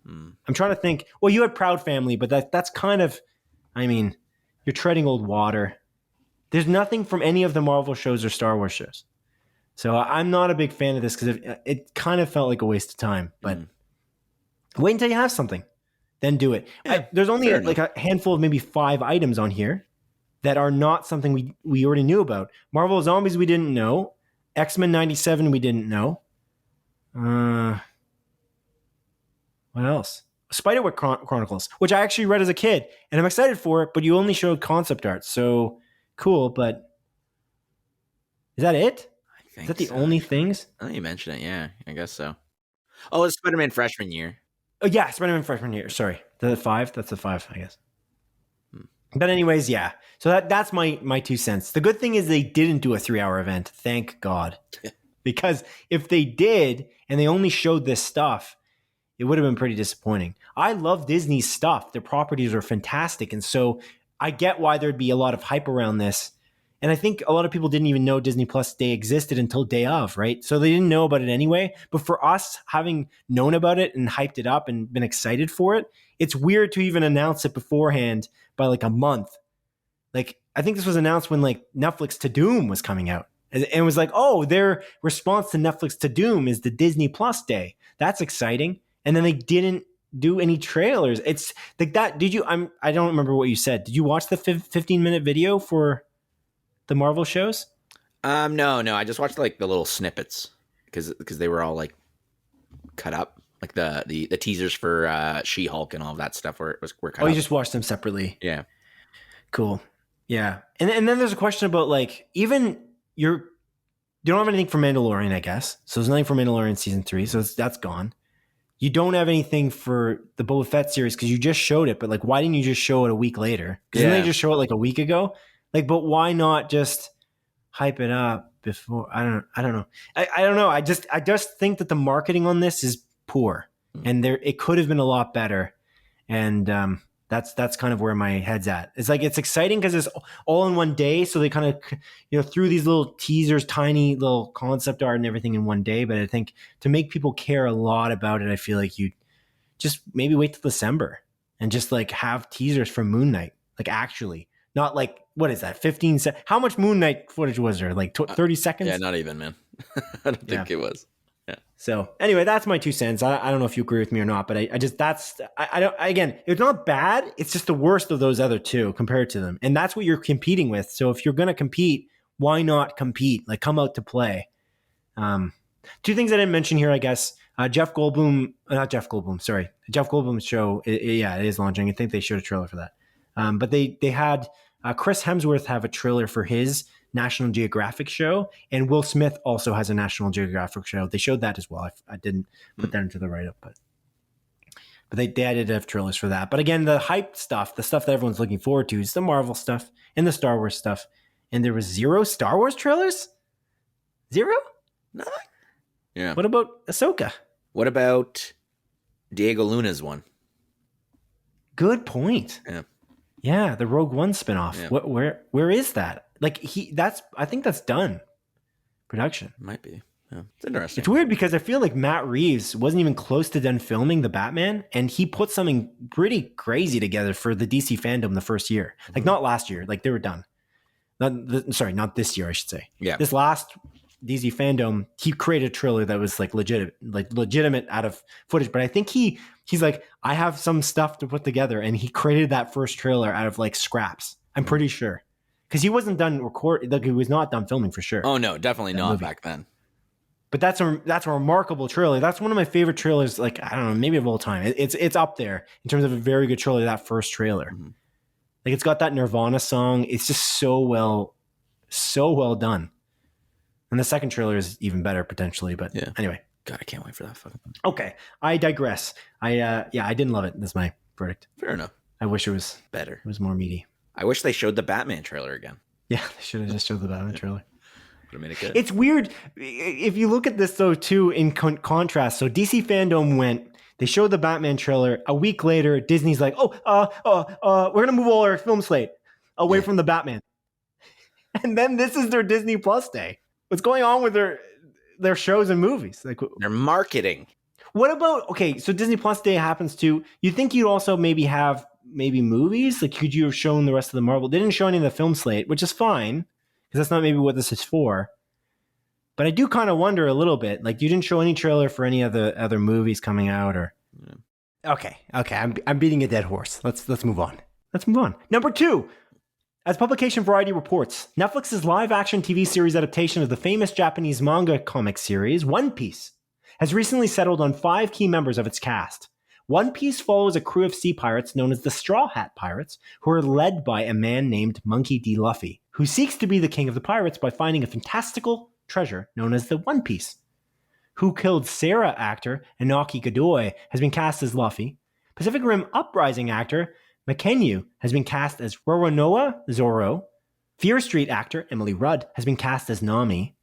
I'm trying to think. Well, you had Proud Family, but that's kind of, I mean, you're treading old water. There's nothing from any of the Marvel shows or Star Wars shows. So I'm not a big fan of this because it kind of felt like a waste of time. But wait until you have something. Then do it.
Yeah,
there's only like a handful of maybe 5 items on here that are not something we already knew about. Marvel Zombies we didn't know. X-Men 97 we didn't know. What else? Spiderman Chronicles, which I actually read as a kid, and I'm excited for it, but you only showed concept art. So cool, but is that it? Is that the only things?
I think you mentioned it, yeah. I guess so. Oh, it's Spider-Man freshman year.
Oh, yeah, Spider-Man freshman year. Sorry. The 5? That's a 5, I guess. But anyways, yeah. So that's my 2 cents. The good thing is they didn't do a 3-hour event. Thank God. Because if they did and they only showed this stuff, it would have been pretty disappointing. I love Disney's stuff. Their properties are fantastic. And so I get why there'd be a lot of hype around this. And I think a lot of people didn't even know Disney Plus Day existed until day of, right? So they didn't know about it anyway. But for us, having known about it and hyped it up and been excited for it, it's weird to even announce it beforehand by like a month. Like, I think this was announced when like Netflix To Doom was coming out. And it was like, oh, their response to Netflix To Doom is the Disney Plus Day. That's exciting. And then they didn't do any trailers. It's like that. Did you? I don't remember what you said. Did you watch the 15-minute video for the Marvel shows?
No. I just watched like the little snippets because they were all like cut up, like the teasers for She-Hulk and all of that stuff were cut up.
Oh, you just watched them separately.
Yeah.
Cool. Yeah. And then there's a question about like even you don't have anything for Mandalorian, I guess. So there's nothing for Mandalorian season 3, so that's gone. You don't have anything for the Boba Fett series because you just showed it, but like, why didn't you just show it a week later? Because didn't they just show it like a week ago? Like, but why not just hype it up before? I don't know. I don't know. I just think that the marketing on this is poor, and it could have been a lot better. And that's kind of where my head's at. It's like it's exciting because it's all in one day, so they kind of threw these little teasers, tiny little concept art and everything in one day. But I think to make people care a lot about it, I feel like you just maybe wait till December and just like have teasers for Moon Knight, like actually. Not like, what is that, 15 seconds? How much Moon Knight footage was there? Like 30 seconds?
Yeah, not even, man. I don't think it was. Yeah.
So anyway, that's my 2 cents. I don't know if you agree with me or not, but I just, again, it's not bad. It's just the worst of those other two compared to them. And that's what you're competing with. So if you're going to compete, why not compete? Like come out to play. 2 things I didn't mention here, I guess. Jeff Goldblum's show. It is launching. I think they showed a trailer for that. But they had Chris Hemsworth have a trailer for his National Geographic show, and Will Smith also has a National Geographic show. They showed that as well. I didn't put that into the write-up, but they did have trailers for that. But again, the hype stuff, the stuff that everyone's looking forward to is the Marvel stuff and the Star Wars stuff. and there was 0 Star Wars trailers? 0?
Nothing. Yeah.
What about Ahsoka?
What about Diego Luna's one?
Good point. Yeah, the Rogue One spinoff. Yeah. Where is that? Like I think that's done. Production.
Might be. Yeah. It's interesting.
It's weird because I feel like Matt Reeves wasn't even close to done filming the Batman, and he put something pretty crazy together for the DC fandom the first year. Like not last year, like they were done. Not this year, I should say.
Yeah.
This last DC fandom, he created a trailer that was like legitimate out of footage. But I think he's like, I have some stuff to put together, and he created that first trailer out of like scraps. I'm pretty sure. Because he wasn't done he was not done filming for sure.
Oh no, definitely not back then.
But that's a remarkable trailer. That's one of my favorite trailers. Like, I don't know, maybe of all time. It's up there in terms of a very good trailer. That first trailer, like it's got that Nirvana song. It's just so well done. And the second trailer is even better potentially. But anyway,
God, I can't wait for that fucking.
Okay, I digress. I didn't love it. That's my verdict.
Fair enough.
I wish it was
better.
It was more meaty.
I wish they showed the Batman trailer again.
Yeah, they should have just showed the Batman trailer.
Would have made it good.
It's weird if you look at this though too in contrast. So DC fandom they showed the Batman trailer. A week later, Disney's like, we're gonna move all our film slate away from the Batman. And then this is their Disney Plus day. What's going on with their shows and movies? Like
their marketing.
What about so Disney Plus day happens too. You think you'd also maybe have movies? Like could you have shown the rest of the Marvel? They didn't show any of the film slate, which is fine. Because that's not maybe what this is for. But I do kind of wonder a little bit. Like, you didn't show any trailer for any of the other movies coming out, or okay. I'm beating a dead horse. Let's move on. Number 2, as Publication Variety reports, Netflix's live-action TV series adaptation of the famous Japanese manga comic series One Piece has recently settled on 5 key members of its cast. One Piece follows a crew of sea pirates known as the Straw Hat Pirates, who are led by a man named Monkey D. Luffy, who seeks to be the king of the pirates by finding a fantastical treasure known as the One Piece. Who Killed Sarah actor Inaki Godoy has been cast as Luffy. Pacific Rim Uprising actor Makenyu has been cast as Roronoa Zoro. Fear Street actor Emily Rudd has been cast as Nami.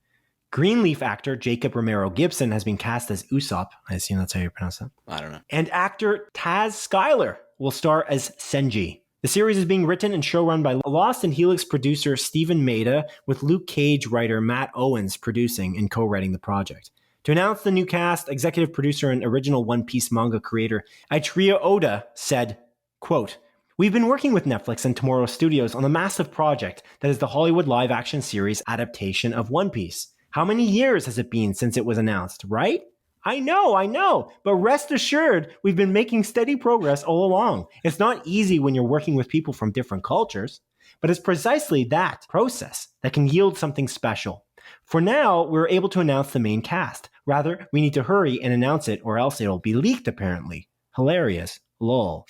Greenleaf actor Jacob Romero Gibson has been cast as Usopp. I assume that's how you pronounce that.
I don't know.
And actor Taz Skylar will star as Senji. The series is being written and showrun by Lost and Helix producer Stephen Maida, with Luke Cage writer Matt Owens producing and co-writing the project. To announce the new cast, executive producer and original One Piece manga creator Eiichiro Oda said, quote, "We've been working with Netflix and Tomorrow Studios on the massive project that is the Hollywood live-action series adaptation of One Piece. How many years has it been since it was announced, right? I know, but rest assured, we've been making steady progress all along. It's not easy when you're working with people from different cultures, but it's precisely that process that can yield something special. For now, we're able to announce the main cast. Rather, we need to hurry and announce it, or else it'll be leaked, apparently. Hilarious. Lol."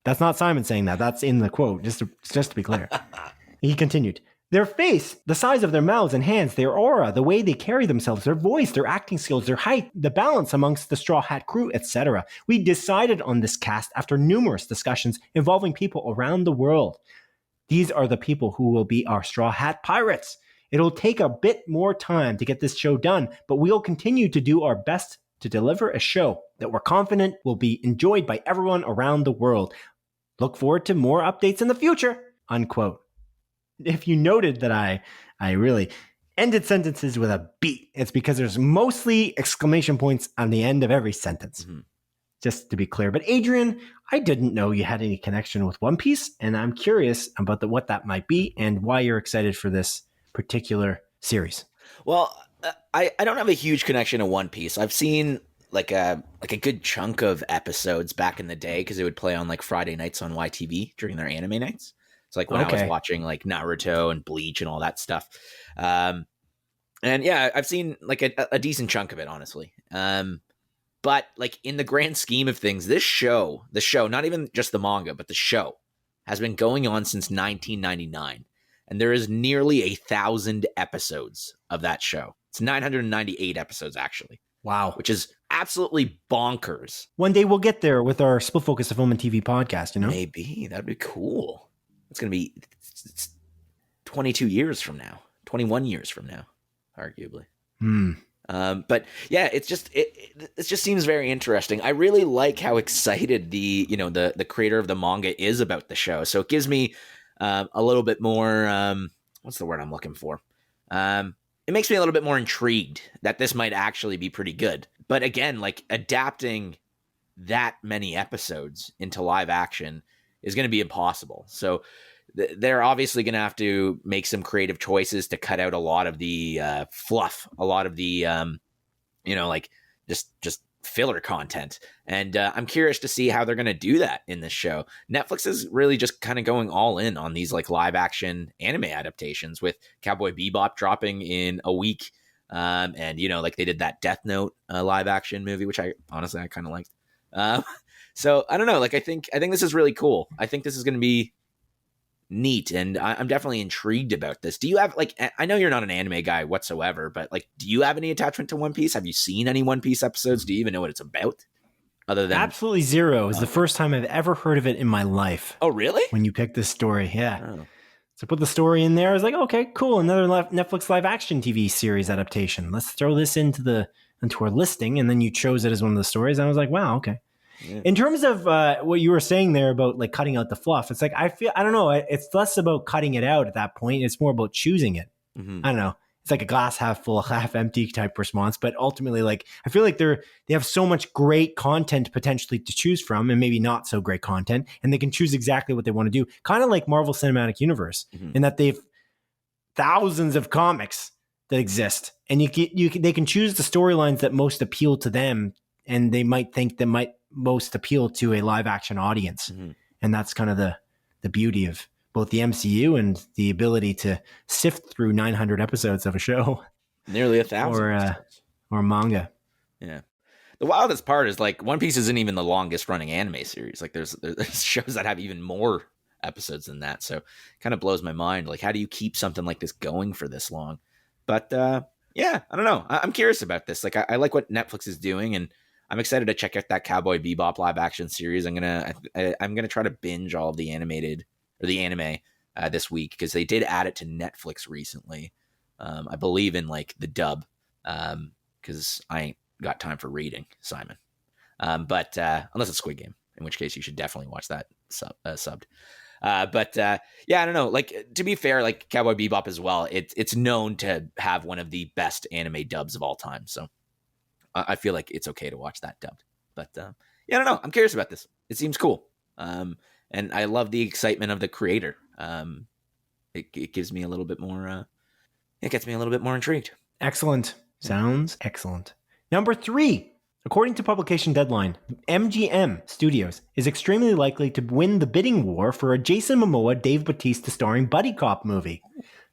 That's not Simon saying that. That's in the quote, just to be clear. He continued, "Their face, the size of their mouths and hands, their aura, the way they carry themselves, their voice, their acting skills, their height, the balance amongst the Straw Hat crew, etc. We decided on this cast after numerous discussions involving people around the world. These are the people who will be our Straw Hat Pirates. It'll take a bit more time to get this show done, but we'll continue to do our best to deliver a show that we're confident will be enjoyed by everyone around the world. Look forward to more updates in the future," unquote. If you noted that I really ended sentences with a beat, it's because there's mostly exclamation points on the end of every sentence. Just to be clear. But Adrian, I didn't know you had any connection with One Piece, and I'm curious about what that might be and why you're excited for this particular series.
Well, I don't have a huge connection to One Piece. I've seen like a good chunk of episodes back in the day because it would play on like Friday nights on YTV during their anime nights. So like when I was watching like Naruto and Bleach and all that stuff. And yeah, I've seen like a decent chunk of it, honestly. But like in the grand scheme of things, the show, not even just the manga, but the show has been going on since 1999. And there is nearly 1,000 episodes of that show. It's 998 episodes, actually.
Wow.
Which is absolutely bonkers.
One day we'll get there with our Split Focus of Film and TV podcast, you know?
Maybe. That'd be cool. It's going to be 22 years from now, 21 years from now, arguably.
Hmm.
But yeah, it just seems very interesting. I really like how excited the creator of the manga is about the show. So it gives me a little bit more, what's the word I'm looking for? It makes me a little bit more intrigued that this might actually be pretty good. But again, like adapting that many episodes into live action is going to be impossible. So they're obviously going to have to make some creative choices to cut out a lot of the fluff, a lot of the, like just filler content. And I'm curious to see how they're going to do that in this show. Netflix is really just kind of going all in on these like live action anime adaptations, with Cowboy Bebop dropping in a week. And, like they did that Death Note live action movie, which I kind of liked. So I don't know. Like, I think this is really cool. I think this is going to be neat, and I'm definitely intrigued about this. Do you have, like, I know you're not an anime guy whatsoever, but like, do you have any attachment to One Piece? Have you seen any One Piece episodes? Do you even know what it's about? Other than
absolutely zero. It's the first time I've ever heard of it in my life.
Oh, really?
When you picked this story, yeah.
Oh.
So put the story in there. I was like, okay, cool. Another Netflix live action TV series adaptation. Let's throw this into our listing. And then you chose it as one of the stories. And I was like, wow, okay. Yeah. In terms of what you were saying there about like cutting out the fluff, it's like, I don't know. It's less about cutting it out at that point. It's more about choosing it. Mm-hmm. I don't know. It's like a glass half full, half empty type response. But ultimately, like, I feel like they have so much great content potentially to choose from, and maybe not so great content, and they can choose exactly what they want to do. Kind of like Marvel Cinematic Universe, in that they've thousands of comics that exist, and they can choose the storylines that most appeal to them, and they might think that might most appeal to a live action audience. Mm-hmm. And that's kind of the beauty of both the MCU and the ability to sift through 900 episodes of a show.
Nearly 1,000.
Or manga.
Yeah. The wildest part is, like, One Piece isn't even the longest running anime series. Like, there's shows that have even more episodes than that. So it kind of blows my mind. Like, how do you keep something like this going for this long? But yeah, I don't know. I'm curious about this. Like, I like what Netflix is doing, and I'm excited to check out that Cowboy Bebop live action series. I'm gonna try to binge all of the anime this week, because they did add it to Netflix recently. I believe in like the dub, because I ain't got time for reading, Simon. But unless it's Squid Game, in which case you should definitely watch that subbed. But yeah, I don't know. Like, to be fair, like Cowboy Bebop as well, it's known to have one of the best anime dubs of all time. So I feel like it's okay to watch that dubbed. But yeah, I don't know. I'm curious about this. It seems cool. And I love the excitement of the creator. It gives me a little bit more, it gets me a little bit more intrigued.
Excellent. Sounds excellent. Number 3, according to publication deadline, MGM Studios is extremely likely to win the bidding war for a Jason Momoa, Dave Bautista starring buddy cop movie.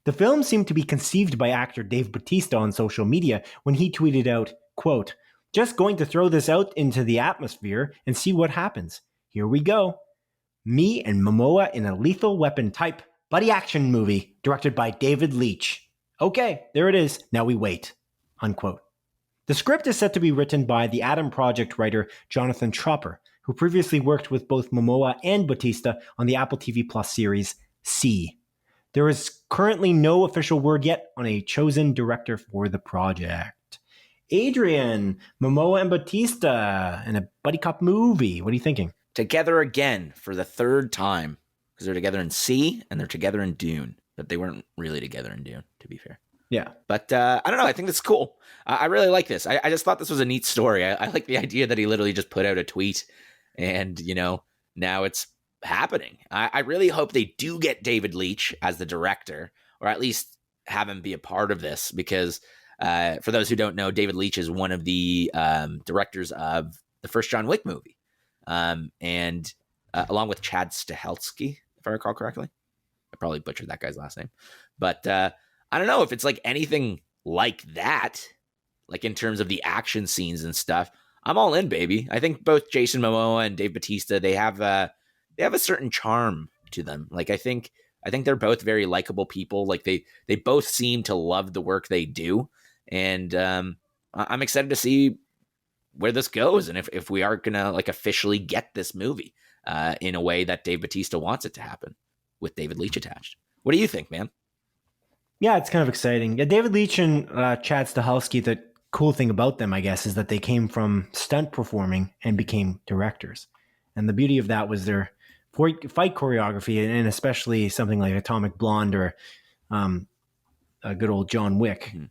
The film seemed to be conceived by actor Dave Bautista on social media when he tweeted out, quote, "Just going to throw this out into the atmosphere and see what happens. Here we go. Me and Momoa in a Lethal Weapon type buddy action movie directed by David Leitch. Okay, there it is. Now we wait." Unquote. The script is set to be written by the Adam Project writer Jonathan Tropper, who previously worked with both Momoa and Bautista on the Apple TV Plus series C. There is currently no official word yet on a chosen director for the project. Adrian, Momoa and Bautista in a buddy cop movie. What are you thinking?
Together again for the third time, because they're together in C and they're together in Dune, but they weren't really together in Dune, to be fair.
Yeah.
But I don't know. I think that's cool. I really like this. I just thought this was a neat story. I like the idea that he literally just put out a tweet and, now it's happening. I really hope they do get David Leitch as the director, or at least have him be a part of this, because for those who don't know, David Leitch is one of the directors of the first John Wick movie. And along with Chad Stahelski, if I recall correctly. I probably butchered that guy's last name. But I don't know if it's like anything like that, like in terms of the action scenes and stuff. I'm all in, baby. I think both Jason Momoa and Dave Bautista, they have a certain charm to them. Like, I think they're both very likable people. Like they both seem to love the work they do. And I'm excited to see where this goes, and if we are gonna like officially get this movie in a way that Dave Bautista wants it to happen, with David Leitch attached. What do you think, man?
Yeah, it's kind of exciting. Yeah, David Leitch and Chad Stahelski, the cool thing about them, I guess, is that they came from stunt performing and became directors. And the beauty of that was their fight choreography, and especially something like Atomic Blonde or a good old John Wick. Mm-hmm.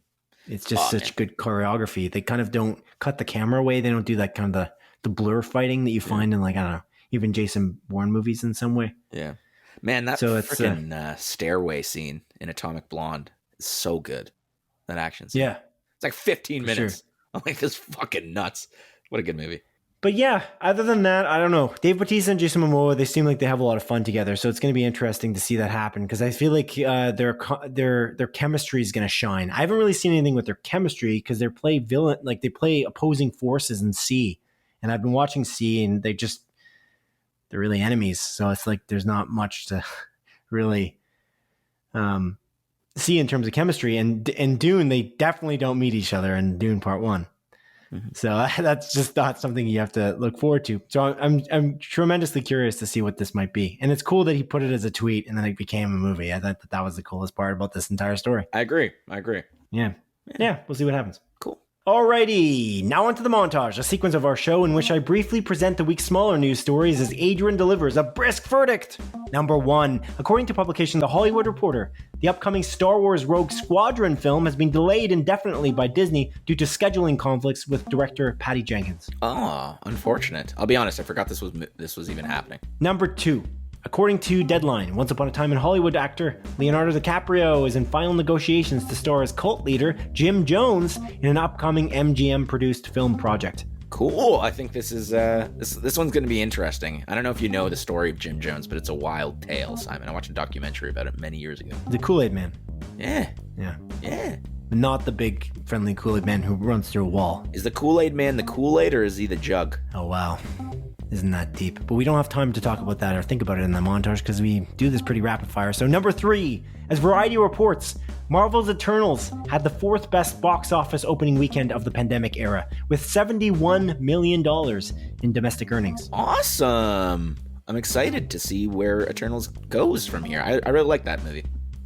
It's just such good choreography. They kind of don't cut the camera away. They don't do that kind of the blur fighting that you find in, like, I don't know, even Jason Bourne movies in some way.
Yeah. Man, that freaking stairway scene in Atomic Blonde is so good. That action scene. Yeah. It's like 15 minutes. Sure. I'm like, this is fucking nuts. What a good movie.
But yeah, other than that, I don't know. Dave Bautista and Jason Momoa, they seem like they have a lot of fun together. So it's going to be interesting to see that happen, because I feel like their chemistry is going to shine. I haven't really seen anything with their chemistry because they play opposing forces in C. And I've been watching C, and they're really enemies. So it's like there's not much to really see in terms of chemistry. And in Dune, they definitely don't meet each other in Dune Part 1. Mm-hmm. So that's just not something you have to look forward to. So I'm tremendously curious to see what this might be. And it's cool that he put it as a tweet and then it became a movie. I thought that was the coolest part about this entire story.
I agree.
Yeah. We'll see what happens.
Cool.
Alrighty, now onto the montage, a sequence of our show in which I briefly present the week's smaller news stories as Adrian delivers a brisk verdict. Number 1, according to publication The Hollywood Reporter, the upcoming Star Wars Rogue Squadron film has been delayed indefinitely by Disney due to scheduling conflicts with director Patty Jenkins.
Oh, unfortunate. I'll be honest, I forgot this was even happening.
Number 2. According to Deadline, Once Upon a Time in Hollywood actor Leonardo DiCaprio is in final negotiations to star as cult leader Jim Jones in an upcoming MGM-produced film project.
Cool. I think this is this one's going to be interesting. I don't know if you know the story of Jim Jones, but it's a wild tale, Simon. I watched a documentary about it many years ago.
The Kool-Aid Man.
Yeah.
Not the big, friendly Kool-Aid Man who runs through a wall.
Is the Kool-Aid Man the Kool-Aid, or is he the jug?
Oh, wow. Isn't that deep? But we don't have time to talk about that or think about it in the montage because we do this pretty rapid fire. So number 3, as Variety reports, Marvel's Eternals had the 4th best box office opening weekend of the pandemic era with $71 million in domestic earnings.
Awesome. I'm excited to see where Eternals goes from here. I really like that movie.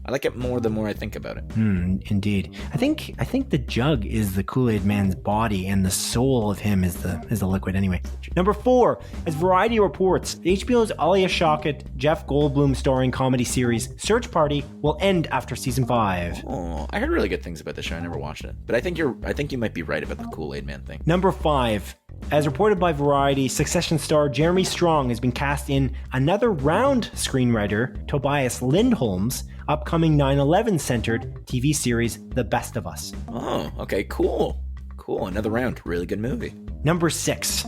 I like it more the more I think about it.
Indeed. I think the jug is the Kool-Aid Man's body, and the soul of him is the liquid anyway. Number 4, as Variety reports, HBO's Alia Shawkat, Jeff Goldblum starring comedy series Search Party will end after season 5.
Oh, I heard really good things about this show. I never watched it, but I think you might be right about the Kool-Aid Man thing.
Number 5. As reported by Variety, Succession star Jeremy Strong has been cast in another round screenwriter Tobias Lindholm's upcoming 9/11-centered TV series The Best of Us.
Oh, okay, cool. Another round. Really good movie.
Number 6.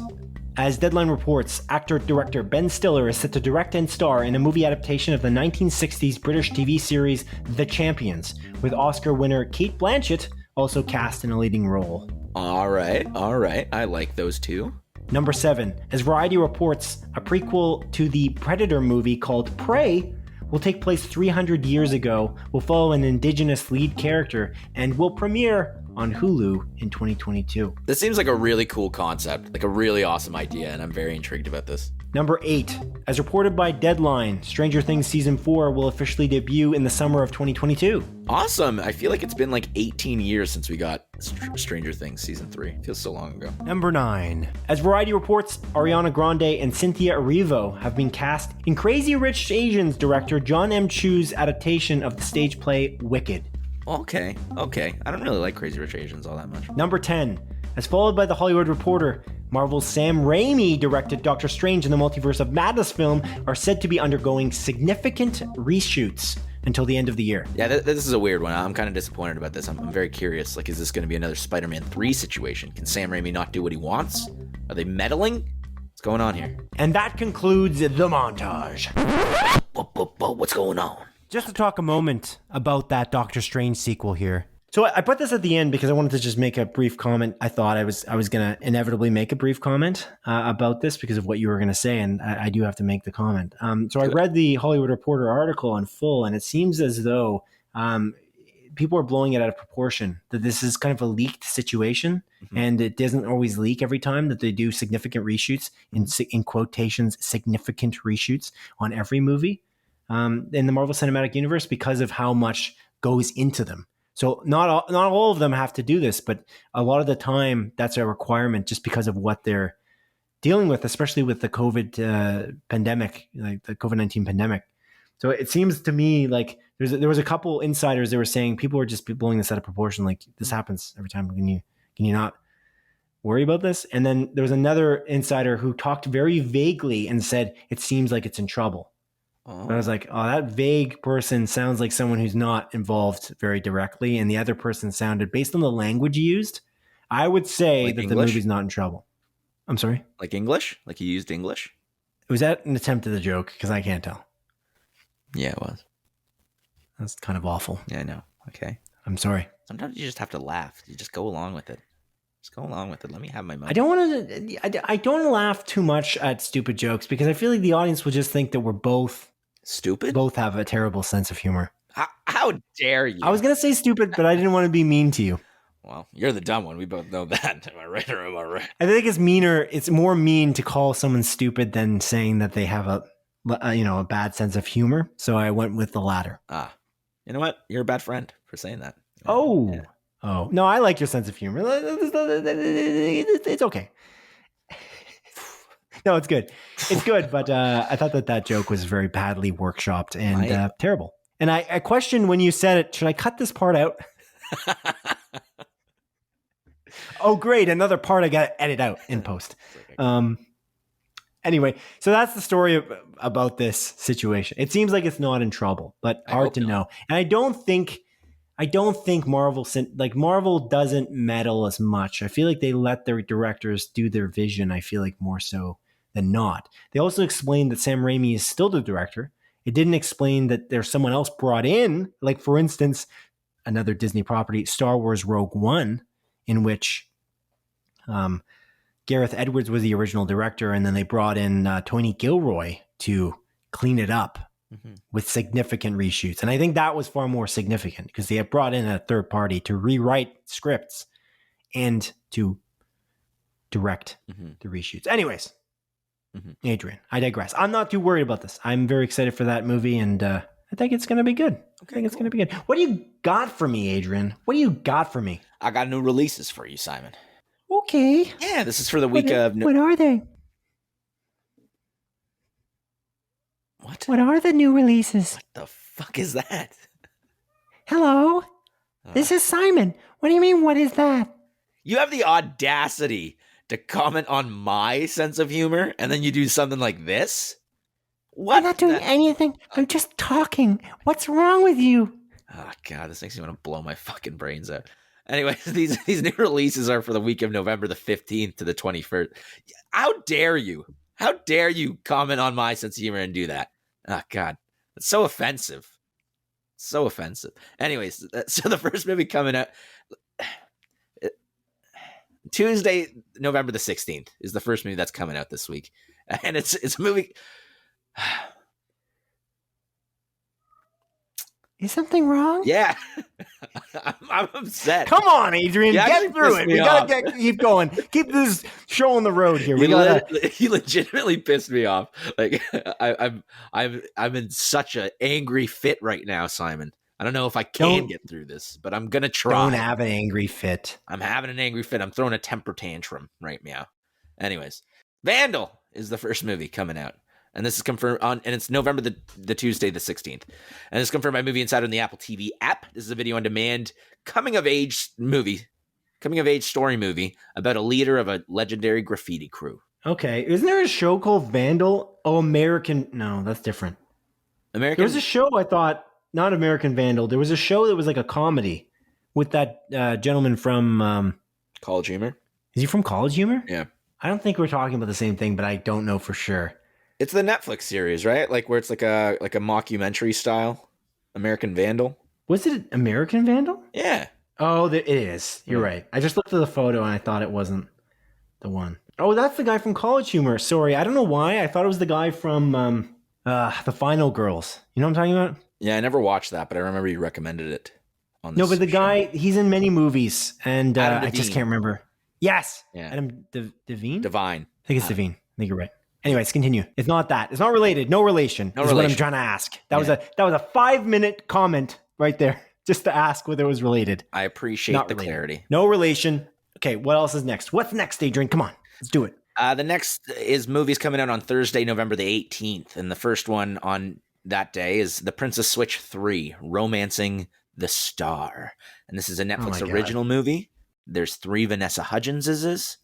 As Deadline reports, actor-director Ben Stiller is set to direct and star in a movie adaptation of the 1960s British TV series The Champions, with Oscar winner Cate Blanchett also cast in a leading role.
All right. I like those two.
Number 7. As Variety reports, a prequel to the Predator movie called Prey will take place 300 years ago, will follow an indigenous lead character, and will premiere on Hulu in 2022.
This seems like a really cool concept, like a really awesome idea, and I'm very intrigued about this.
Number 8. As reported by Deadline, Stranger Things Season 4 will officially debut in the summer of 2022.
Awesome. I feel like it's been like 18 years since we got Stranger Things Season 3. It feels so long ago.
Number 9. As Variety reports, Ariana Grande and Cynthia Erivo have been cast in Crazy Rich Asians director John M. Chu's adaptation of the stage play Wicked.
Okay. I don't really like Crazy Rich Asians all that much.
Number 10. As followed by The Hollywood Reporter, Marvel's Sam Raimi directed Doctor Strange in the Multiverse of Madness film are said to be undergoing significant reshoots until the end of the year.
Yeah, this is a weird one. I'm kind of disappointed about this. I'm very curious. Like, is this going to be another Spider-Man 3 situation? Can Sam Raimi not do what he wants? Are they meddling? What's going on here?
And that concludes the montage.
What's going on?
Just to talk a moment about that Doctor Strange sequel here. So I put this at the end because I wanted to just make a brief comment. I thought I was going to inevitably make a brief comment about this because of what you were going to say, and I do have to make the comment. So I read the Hollywood Reporter article in full, and it seems as though people are blowing it out of proportion, that this is kind of a leaked situation, and it doesn't always leak every time, that they do significant reshoots, in quotations, significant reshoots on every movie in the Marvel Cinematic Universe because of how much goes into them. So not all of them have to do this, but a lot of the time that's a requirement just because of what they're dealing with, especially with the COVID pandemic, like the COVID-19 pandemic. So it seems to me like there was a couple insiders that were saying people were just blowing this out of proportion. Like this happens every time. Can you not worry about this? And then there was another insider who talked very vaguely and said, it seems like it's in trouble. And I was like, oh, that vague person sounds like someone who's not involved very directly. And the other person sounded, based on the language used, I would say like that English? The movie's not in trouble. I'm sorry?
Like English? Like he used English?
Was that an attempt at a joke? Because I can't tell.
Yeah, it was.
That's kind of awful.
Yeah, I know. Okay.
I'm sorry.
Sometimes you just have to laugh. You just go along with it. Just go along with it. Let me have my moment.
I don't laugh too much at stupid jokes because I feel like the audience will just think that we're both
stupid.
Both have a terrible sense of humor.
How dare you?
I was going to say stupid, but I didn't want to be mean to you.
Well, you're the dumb one. We both know that. Am I right or am I right?
I think it's more mean to call someone stupid than saying that they have a bad sense of humor. So I went with the latter.
You know what? You're a bad friend for saying that.
Oh. Yeah. Oh, no, I like your sense of humor. It's okay. No, it's good. It's good. But I thought that joke was very badly workshopped and terrible. And I questioned when you said it, should I cut this part out? Oh, great. Another part I got to edit out in post. Anyway, so that's the story about this situation. It seems like it's not in trouble, but hard to know. And I don't think Marvel doesn't meddle as much. I feel like they let their directors do their vision. I feel like more so than not. They also explained that Sam Raimi is still the director. It didn't explain that there's someone else brought in, like for instance, another Disney property, Star Wars Rogue One, in which Gareth Edwards was the original director, and then they brought in Tony Gilroy to clean it up. Mm-hmm. With significant reshoots. And I think that was far more significant because they had brought in a third party to rewrite scripts and to direct the reshoots. Anyways, Adrian, I digress. I'm not too worried about this. I'm very excited for that movie, and I think it's going to be good. I think it's going to be good. What do you got for me, Adrian? What do you got for me?
I got new releases for you, Simon.
Okay.
Yeah, this is for the week of...
What are they? What are the new releases?
What the fuck is that?
Hello? This is Simon. What do you mean, what is that?
You have the audacity to comment on my sense of humor, and then you do something like this? What?
I'm not doing anything. I'm just talking. What's wrong with you?
Oh, God, this makes me want to blow my fucking brains out. Anyway, these new releases are for the week of November the 15th to the 21st. How dare you? How dare you comment on my sense of humor and do that? Oh, God. It's so offensive. So offensive. Anyways, so the first movie coming out... Tuesday, November the 16th is the first movie that's coming out this week. And it's a movie...
Is something wrong?
Yeah. I'm upset.
Come on, Adrian. Get through it. We got to keep going. Keep this show on the road here.
You legitimately pissed me off. Like I'm in such an angry fit right now, Simon. I don't know if I can get through this, but I'm going to try.
Don't have an angry fit.
I'm having an angry fit. I'm throwing a temper tantrum right now. Anyways, Vandal is the first movie coming out. And this is confirmed and it's November the Tuesday, the 16th. And this is confirmed by Movie Insider on the Apple TV app. This is a video on demand coming of age story movie about a leader of a legendary graffiti crew.
Okay. Isn't there a show called Vandal? Oh, American. No, that's different. There was a show, I thought, not American Vandal. There was a show that was like a comedy with that gentleman from
College Humor.
Is he from College Humor?
Yeah.
I don't think we're talking about the same thing, but I don't know for sure.
It's the Netflix series, right? Like where it's like a mockumentary style, American Vandal.
Was it American Vandal?
Yeah.
Oh, it is. You're right. I just looked at the photo and I thought it wasn't the one. Oh, that's the guy from College Humor. Sorry, I don't know why. I thought it was the guy from The Final Girls. You know what I'm talking about?
Yeah, I never watched that, but I remember you recommended it. On this
but the
show.
guy, he's in many movies, and I just can't remember. Yes.
Yeah.
Adam Devine?
Divine.
I think it's Devine. I think you're right. Anyways, continue. It's not that. It's not related. No relation. What I'm trying to ask. That was a 5-minute comment right there. just to ask whether it was related.
I appreciate
Not
the
related.
clarity.
No relation. Okay, what else is next? What's next, Adrian? Come on, let's do it.
The next is movies coming out on Thursday, November the 18th. And the first one on that day is The Princess Switch 3, Romancing the Star. And this is a Netflix original movie. There's 3 Vanessa Hudgenses.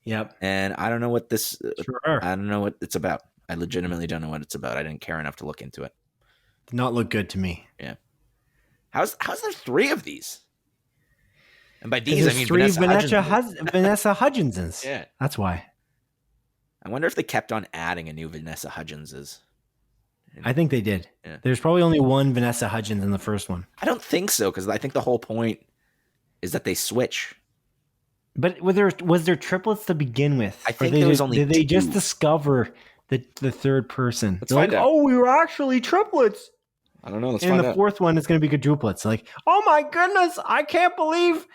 Yep.
And I don't know what this...
Sure.
I don't know what it's about. I legitimately don't know what it's about. I didn't care enough to look into it.
Did not look good to me.
Yeah. How's there 3 of these? And by these, I mean
3
Vanessa
Hudgenses.
Yeah.
That's why.
I wonder if they kept on adding a new Vanessa Hudgenses.
I think they did.
Yeah.
There's probably only one Vanessa Hudgens in the first one.
I don't think so, because I think the whole point is that they switch.
But was there triplets to begin with?
I think there was only 2.
Did they just discover the third person?
Let's find out.
Oh, we were actually triplets.
I don't know. Let's
find out.
And
the fourth one is going to be quadruplets. Like, oh my goodness, I can't believe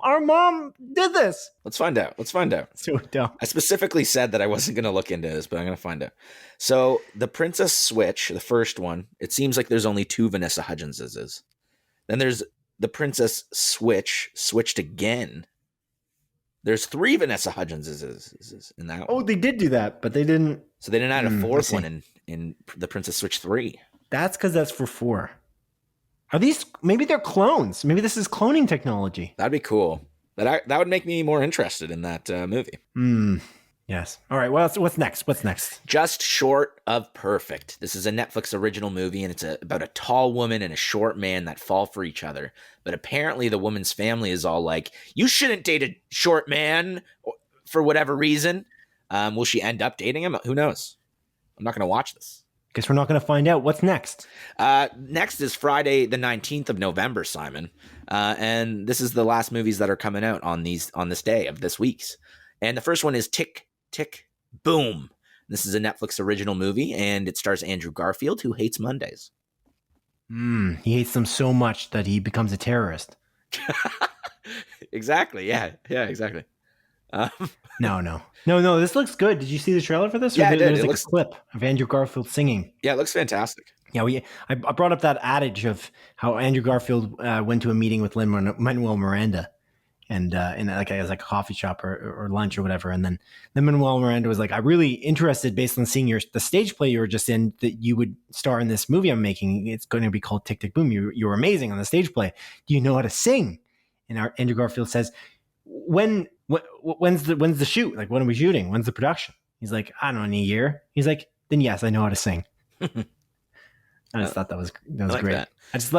our mom did this.
Let's find out.
So dumb.
I specifically said that I wasn't going to look into this, but I'm going to find out. So the Princess Switch, the first one, it seems like there's only 2 Vanessa Hudgenses. Then there's the Princess Switch, switched again. There's 3 Vanessa Hudgenses in that one.
Oh, they did do that, but they didn't.
So they didn't add a 4th one in the Princess Switch 3.
That's because that's for 4. Are these, maybe they're clones. Maybe this is cloning technology.
That'd be cool. That would make me more interested in that movie.
Yes. All right. Well, what's next?
Just Short of Perfect. This is a Netflix original movie, and it's about a tall woman and a short man that fall for each other. But apparently the woman's family is all like, you shouldn't date a short man for whatever reason. Will she end up dating him? Who knows? I'm not going to watch this.
Guess we're not going to find out. What's next?
Next is Friday the 19th of November, Simon. And this is the last movies that are coming out on this day of this week's. And the first one is Tick, Tick, Boom. This is a Netflix original movie, and it stars Andrew Garfield, who hates Mondays.
He hates them so much that he becomes a terrorist.
Exactly. Yeah, exactly.
No. This looks good. Did you see the trailer for this?
Yeah, I did.
There's a clip of Andrew Garfield singing.
Yeah, it looks fantastic.
Yeah, I brought up that adage of how Andrew Garfield went to a meeting with Lin-Manuel Miranda, and in like a coffee shop or lunch or whatever, and then Lin-Manuel Miranda was like, "I'm really interested, based on seeing the stage play you were just in, that you would star in this movie I'm making. It's going to be called Tick Tick Boom. You were amazing on the stage play. Do you know how to sing?" And Andrew Garfield says, When's the shoot? Like, when are we shooting? When's the production? He's like, I don't know, in a year. He's like, then yes, I know how to sing. I just thought that was like great. That. I just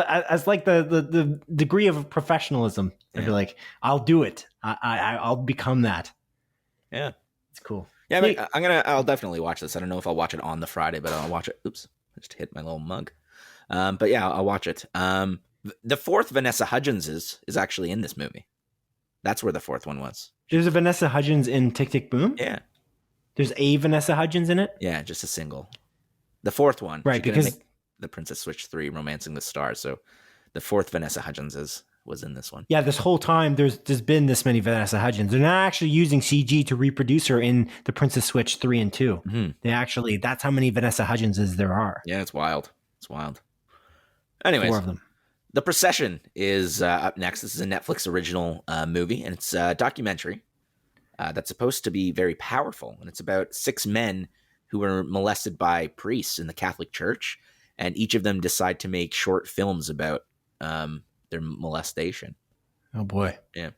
like the degree of professionalism. Yeah. I feel like I'll do it. I'll become that.
Yeah,
it's cool.
Yeah, I mean, I'll definitely watch this. I don't know if I'll watch it on the Friday, but I'll watch it. Oops, I just hit my little mug. But yeah, I'll watch it. The 4th Vanessa Hudgens is actually in this movie. That's where the 4th one was.
There's a Vanessa Hudgens in Tick Tick Boom?
Yeah.
There's a Vanessa Hudgens in it?
Yeah, just a single. The 4th one.
Right, because
the Princess Switch 3, Romancing the Star. So the 4th Vanessa Hudgens was in this one.
Yeah, this whole time there's been this many Vanessa Hudgens. They're not actually using CG to reproduce her in the Princess Switch 3 and 2. Mm-hmm. That's how many Vanessa Hudgenses there are.
Yeah, it's wild. Anyways.
4 of them.
The Procession is up next. This is a Netflix original movie, and it's a documentary that's supposed to be very powerful. And it's about 6 men who were molested by priests in the Catholic Church, and each of them decide to make short films about their molestation.
Oh, boy.
Yeah.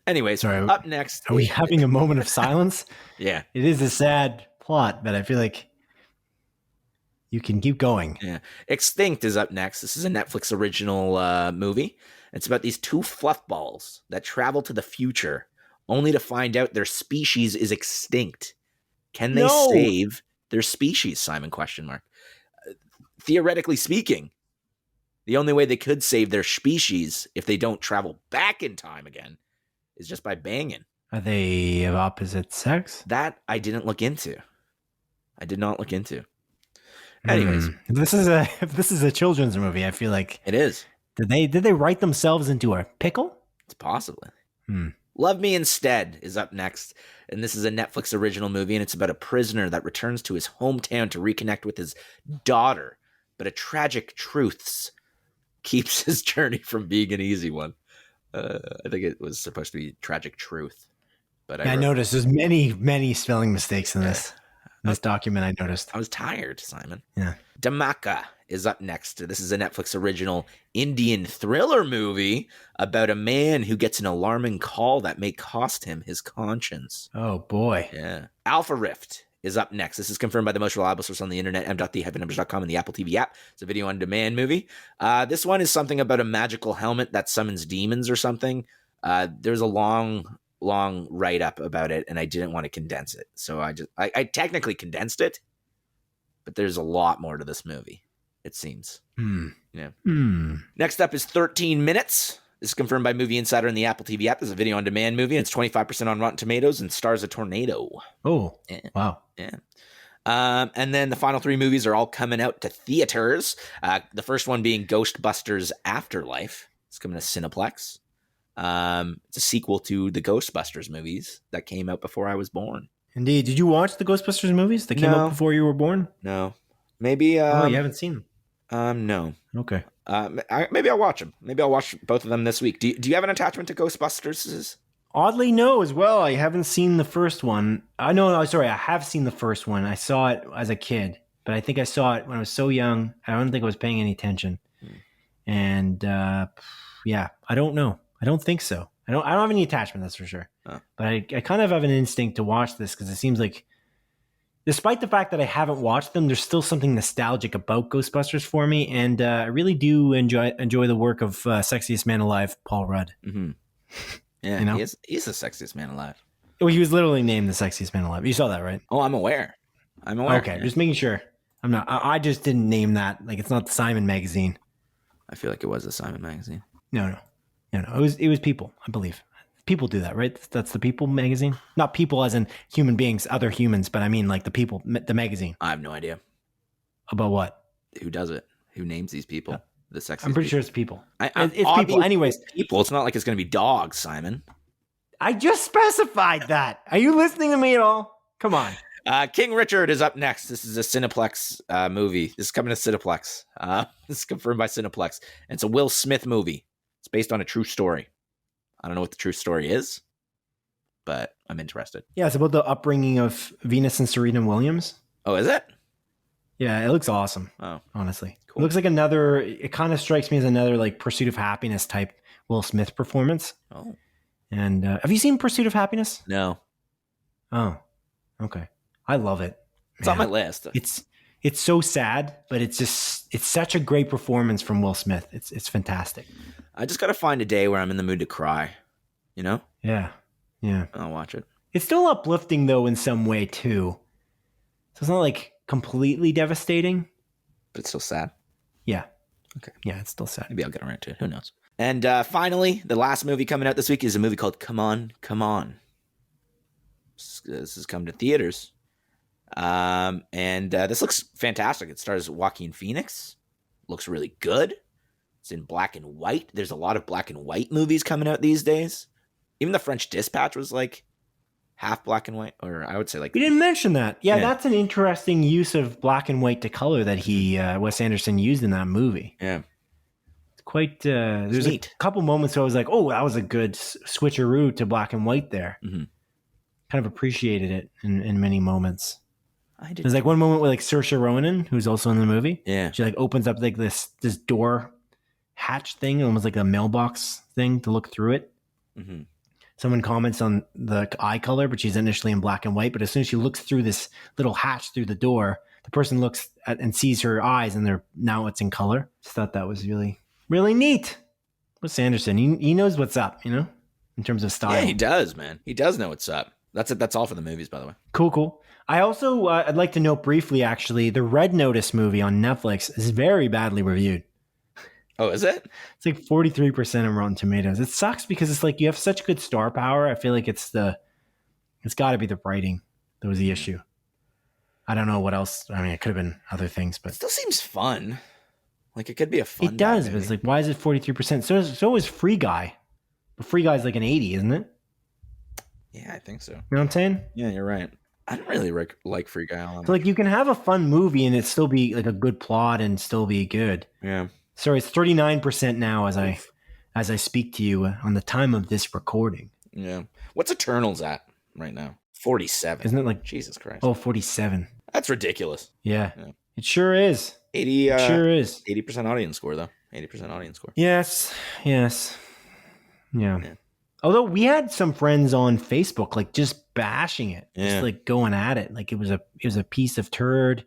Anyways,
sorry,
up next.
Are we having a moment of silence?
Yeah.
It is a sad plot, but I feel like you can keep going.
Yeah. Extinct is up next. This is a Netflix original movie. It's about these 2 fluffballs that travel to the future only to find out their species is extinct. Can they save their species? Simon ? Theoretically speaking, the only way they could save their species if they don't travel back in time again is just by banging.
Are they of opposite sex?
That I didn't look into. I did not look into. Anyways,
if this is a children's movie, I feel like
it is.
Did they write themselves into a pickle?
It's possibly. Love Me Instead is up next, and this is a Netflix original movie, and it's about a prisoner that returns to his hometown to reconnect with his daughter, but a tragic truths keeps his journey from being an easy one. I think it was supposed to be Tragic Truth, but
I noticed there's many spelling mistakes in this document. I noticed.
I was tired, Simon.
Yeah.
Dhamaka is up next. This is a Netflix original Indian thriller movie about a man who gets an alarming call that may cost him his conscience.
Oh, boy.
Yeah. Alpha Rift is up next. This is confirmed by the most reliable source on the internet, m.the-numbers.com, and the Apple TV app. It's a video-on-demand movie. This one is something about a magical helmet that summons demons or something. There's a long write-up about it, and I didn't want to condense it. So I technically condensed it, but there's a lot more to this movie, it seems. Yeah. Next up is 13 Minutes. This is confirmed by Movie Insider and the Apple TV app. This is a video-on-demand movie, and it's 25% on Rotten Tomatoes and stars a tornado.
Oh, yeah. Wow.
Yeah. And then the final 3 movies are all coming out to theaters. The first one being Ghostbusters Afterlife. It's coming to Cineplex. It's a sequel to the Ghostbusters movies that came out before I was born.
Indeed. Did you watch the Ghostbusters movies that came out before you were born?
No. Maybe.
You haven't seen
them? No.
Okay.
Maybe I'll watch them. Maybe I'll watch both of them this week. Do you have an attachment to Ghostbusters?
Oddly, no, as well. I haven't seen the first one. No, sorry. I have seen the first one. I saw it as a kid, but I think I saw it when I was so young. I don't think I was paying any attention. And yeah, I don't know. I don't think so. I don't have any attachment, that's for sure. But I kind of have an instinct to watch this because it seems like, despite the fact that I haven't watched them, there's still something nostalgic about Ghostbusters for me, and I really do enjoy the work of Sexiest Man Alive, Paul Rudd.
Mm-hmm. Yeah, you know? He's the sexiest man alive.
Well, he was literally named the Sexiest Man Alive. You saw that, right?
Oh, I'm aware.
Okay,
yeah.
Just making sure. I'm not. I just didn't name that. Like, it's not the Simon magazine.
I feel like it was the Simon magazine.
No. It was People, I believe. People do that, right? That's the People magazine. Not people as in human beings, other humans, but I mean like the People, the magazine.
I have no idea.
About what?
Who does it? Who names these people? The sexiest.
I'm pretty sure it's People.
It's
People. Anyways.
People. It's not like it's going to be dogs, Simon.
I just specified that. Are you listening to me at all? Come on.
King Richard is up next. This is a Cineplex movie. This is coming to Cineplex. This is confirmed by Cineplex. And it's a Will Smith movie. It's based on a true story. I don't know what the true story is, but I'm interested.
Yeah, it's about the upbringing of Venus and Serena Williams.
Oh, is it?
Yeah, it looks awesome.
Oh,
honestly.
Cool.
It looks like it kind of strikes me as another like Pursuit of Happiness type Will Smith performance.
Oh.
And have you seen Pursuit of Happiness?
No.
Oh, okay. I love it.
It's on my list.
It's so sad, but it's such a great performance from Will Smith. It's fantastic.
I just got to find a day where I'm in the mood to cry, you know?
Yeah.
I'll watch it.
It's still uplifting though in some way too. So it's not like completely devastating.
But it's still sad?
Yeah.
Okay.
Yeah, it's still sad.
Maybe I'll get around to it. Who knows? And finally, the last movie coming out this week is a movie called Come On, Come On. This is coming to theaters. And this looks fantastic. It stars Joaquin Phoenix. Looks really good. It's in black and white. There's a lot of black and white movies coming out these days. Even The French Dispatch was like half black and white, or I would say like...
We didn't mention that. Yeah, that's an interesting use of black and white to color that Wes Anderson used in that movie.
Yeah.
It's quite... there's a couple moments where I was like, oh, that was a good switcheroo to black and white there.
Mm-hmm.
Kind of appreciated it in many moments.
I did.
There's like one moment with like Saoirse Ronan, who's also in the movie.
Yeah.
She like opens up like this door hatch thing, almost like a mailbox thing to look through it.
Mm-hmm.
Someone comments on the eye color, but she's initially in black and white. But as soon as she looks through this little hatch through the door, the person looks at and sees her eyes, and now it's in color. Just thought that was really, really neat. Wes Anderson, he knows what's up, you know, in terms of style.
Yeah, he does, man. He does know what's up. That's it. That's all for the movies, by the way.
Cool. I also, I'd like to note briefly, actually, the Red Notice movie on Netflix is very badly reviewed.
Oh, is it?
It's like 43% on Rotten Tomatoes. It sucks because it's like you have such good star power. I feel like it's got to be the writing that was the issue. I don't know what else. I mean, it could have been other things, but
it still seems fun. Like it could be a fun.
It does, but it's like, why is it 43%? So is Free Guy. But Free Guy's like an 80, isn't it?
Yeah, I think so.
You know what I'm saying?
Yeah, you're right. I don't really like Freak Island.
So like you can have a fun movie and it still be like a good plot and still be good.
Yeah.
Sorry, it's 39% now as I speak to you on the time of this recording.
Yeah. What's Eternals at right now? 47.
Isn't it like
Jesus Christ?
Oh, 47.
That's ridiculous.
Yeah. It sure is.
80
It sure is.
80% audience score though. 80% audience score.
Yes. Yeah. Although we had some friends on Facebook like just bashing it, just like going at it, like it was a piece of turd.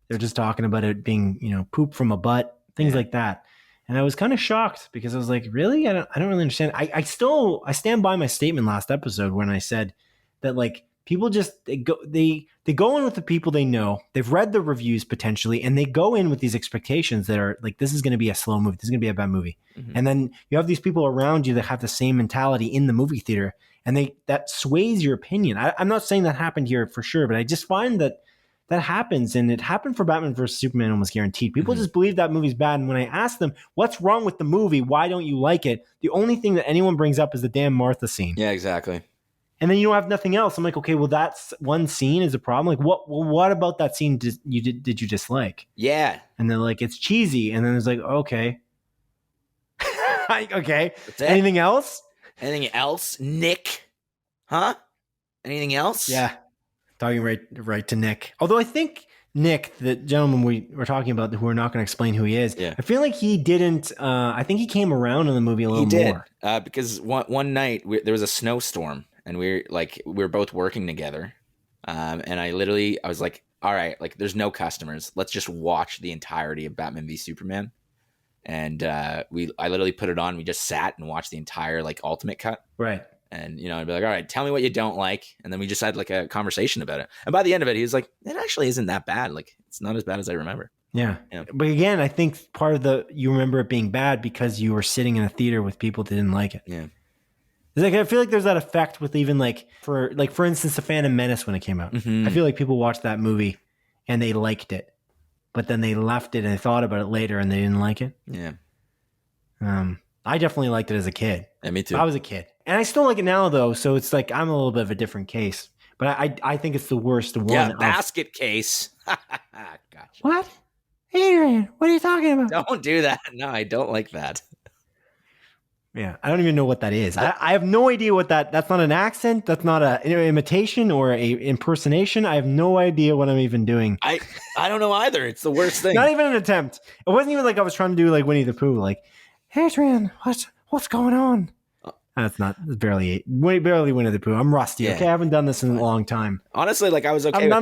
They're just talking about it being, poop from a butt, things like that. And I was kind of shocked because I was like, really? I don't really understand. I stand by my statement last episode when I said that like people just they go in with the people they know. They've read the reviews potentially, and they go in with these expectations that are like, this is going to be a slow movie. This is going to be a bad movie. Mm-hmm. And then you have these people around you that have the same mentality in the movie theater, and that sways your opinion. I'm not saying that happened here for sure, but I just find that happens, and it happened for Batman vs. Superman almost guaranteed. People just believe that movie's bad, and when I ask them, what's wrong with the movie? Why don't you like it? The only thing that anyone brings up is the damn Martha scene.
Yeah, exactly.
And then you don't have nothing else. I'm like, okay, well, that's one scene is a problem. Like, what about that scene did you dislike?
Yeah.
And then like, it's cheesy. And then it's like, okay. Okay.
Anything else? Anything else? Nick? Huh? Anything else?
Yeah. Talking right to Nick. Although I think Nick, the gentleman we were talking about, who we're not going to explain who he is, I feel like he didn't. I think he came around in the movie a little more.
He did, because one night there was a snowstorm, and we were both working together, and I was like, all right, like there's no customers, let's just watch the entirety of Batman v Superman, and I literally put it on. We just sat and watched the entire like ultimate cut,
right? And,
I'd be like, all right, tell me what you don't like. And then we just had like a conversation about it. And by the end of it, he was like, it actually isn't that bad. Like, it's not as bad as I remember.
Yeah. But again, I think part of you remember it being bad because you were sitting in a theater with people that didn't like it.
Yeah.
It's like, I feel like there's that effect with even for instance, The Phantom Menace when it came out.
Mm-hmm.
I feel like people watched that movie and they liked it, but then they left it and they thought about it later and they didn't like it.
Yeah.
I definitely liked it as a kid.
Yeah, me too.
I was a kid. And I still like it now, though, so it's like I'm a little bit of a different case. But I think it's the worst one.
Yeah, basket case.
Gotcha. What? Adrian, what are you talking about?
Don't do that. No, I don't like that.
Yeah, I don't even know what that is. I have no idea what that's not an accent. That's not an imitation or a impersonation. I have no idea what I'm even doing.
I don't know either. It's the worst thing.
Not even an attempt. It wasn't even like I was trying to do like Winnie the Pooh. Like, Adrian, what's going on? That's barely Winnie the Pooh. I'm rusty. Yeah. Okay, I haven't done this in a long time.
Honestly, like I was okay. I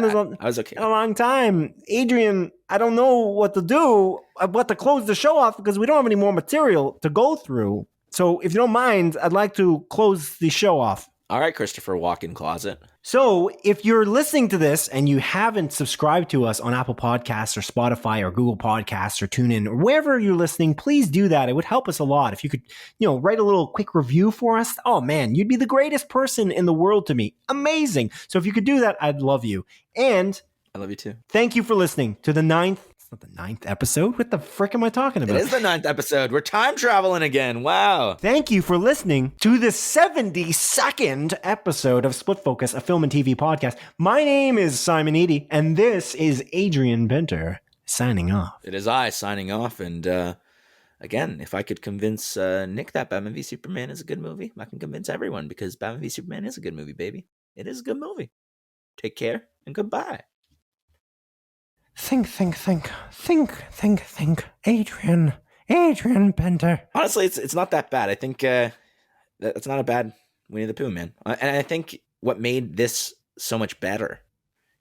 was okay.
In a long time, Adrian. I don't know what to do. What to close the show off because we don't have any more material to go through. So, if you don't mind, I'd like to close the show off.
All right, Christopher Walken Closet.
So, if you're listening to this and you haven't subscribed to us on Apple Podcasts or Spotify or Google Podcasts or TuneIn or wherever you're listening, please do that. It would help us a lot. If you could, write a little quick review for us. Oh man, you'd be the greatest person in the world to me. Amazing. So if you could do that, I'd love you. And
I love you too.
Thank you for listening to the 9th. It's not the 9th episode. What the frick am I talking about?
It is the 9th episode. We're time traveling again. Wow.
Thank you for listening to the 72nd episode of Split Focus, a film and TV podcast. My name is Simon Eady, and this is Adrian Benter signing off.
It is I signing off. And again, if I could convince Nick that Batman v Superman is a good movie, I can convince everyone because Batman v Superman is a good movie, baby. It is a good movie. Take care and goodbye.
Think. Adrian Benter.
Honestly, it's not that bad. I think it's not a bad Winnie the Pooh, man. And I think what made this so much better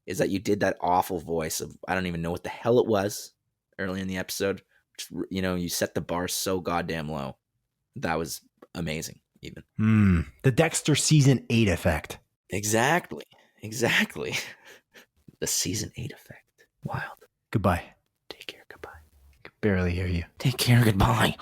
is that you did that awful voice of, I don't even know what the hell it was early in the episode. Just, you set the bar so goddamn low. That was amazing, even.
The Dexter season 8 effect.
Exactly. The season 8 effect. Wild.
Goodbye.
Take care. Goodbye.
I could barely hear you.
Take care. Goodbye.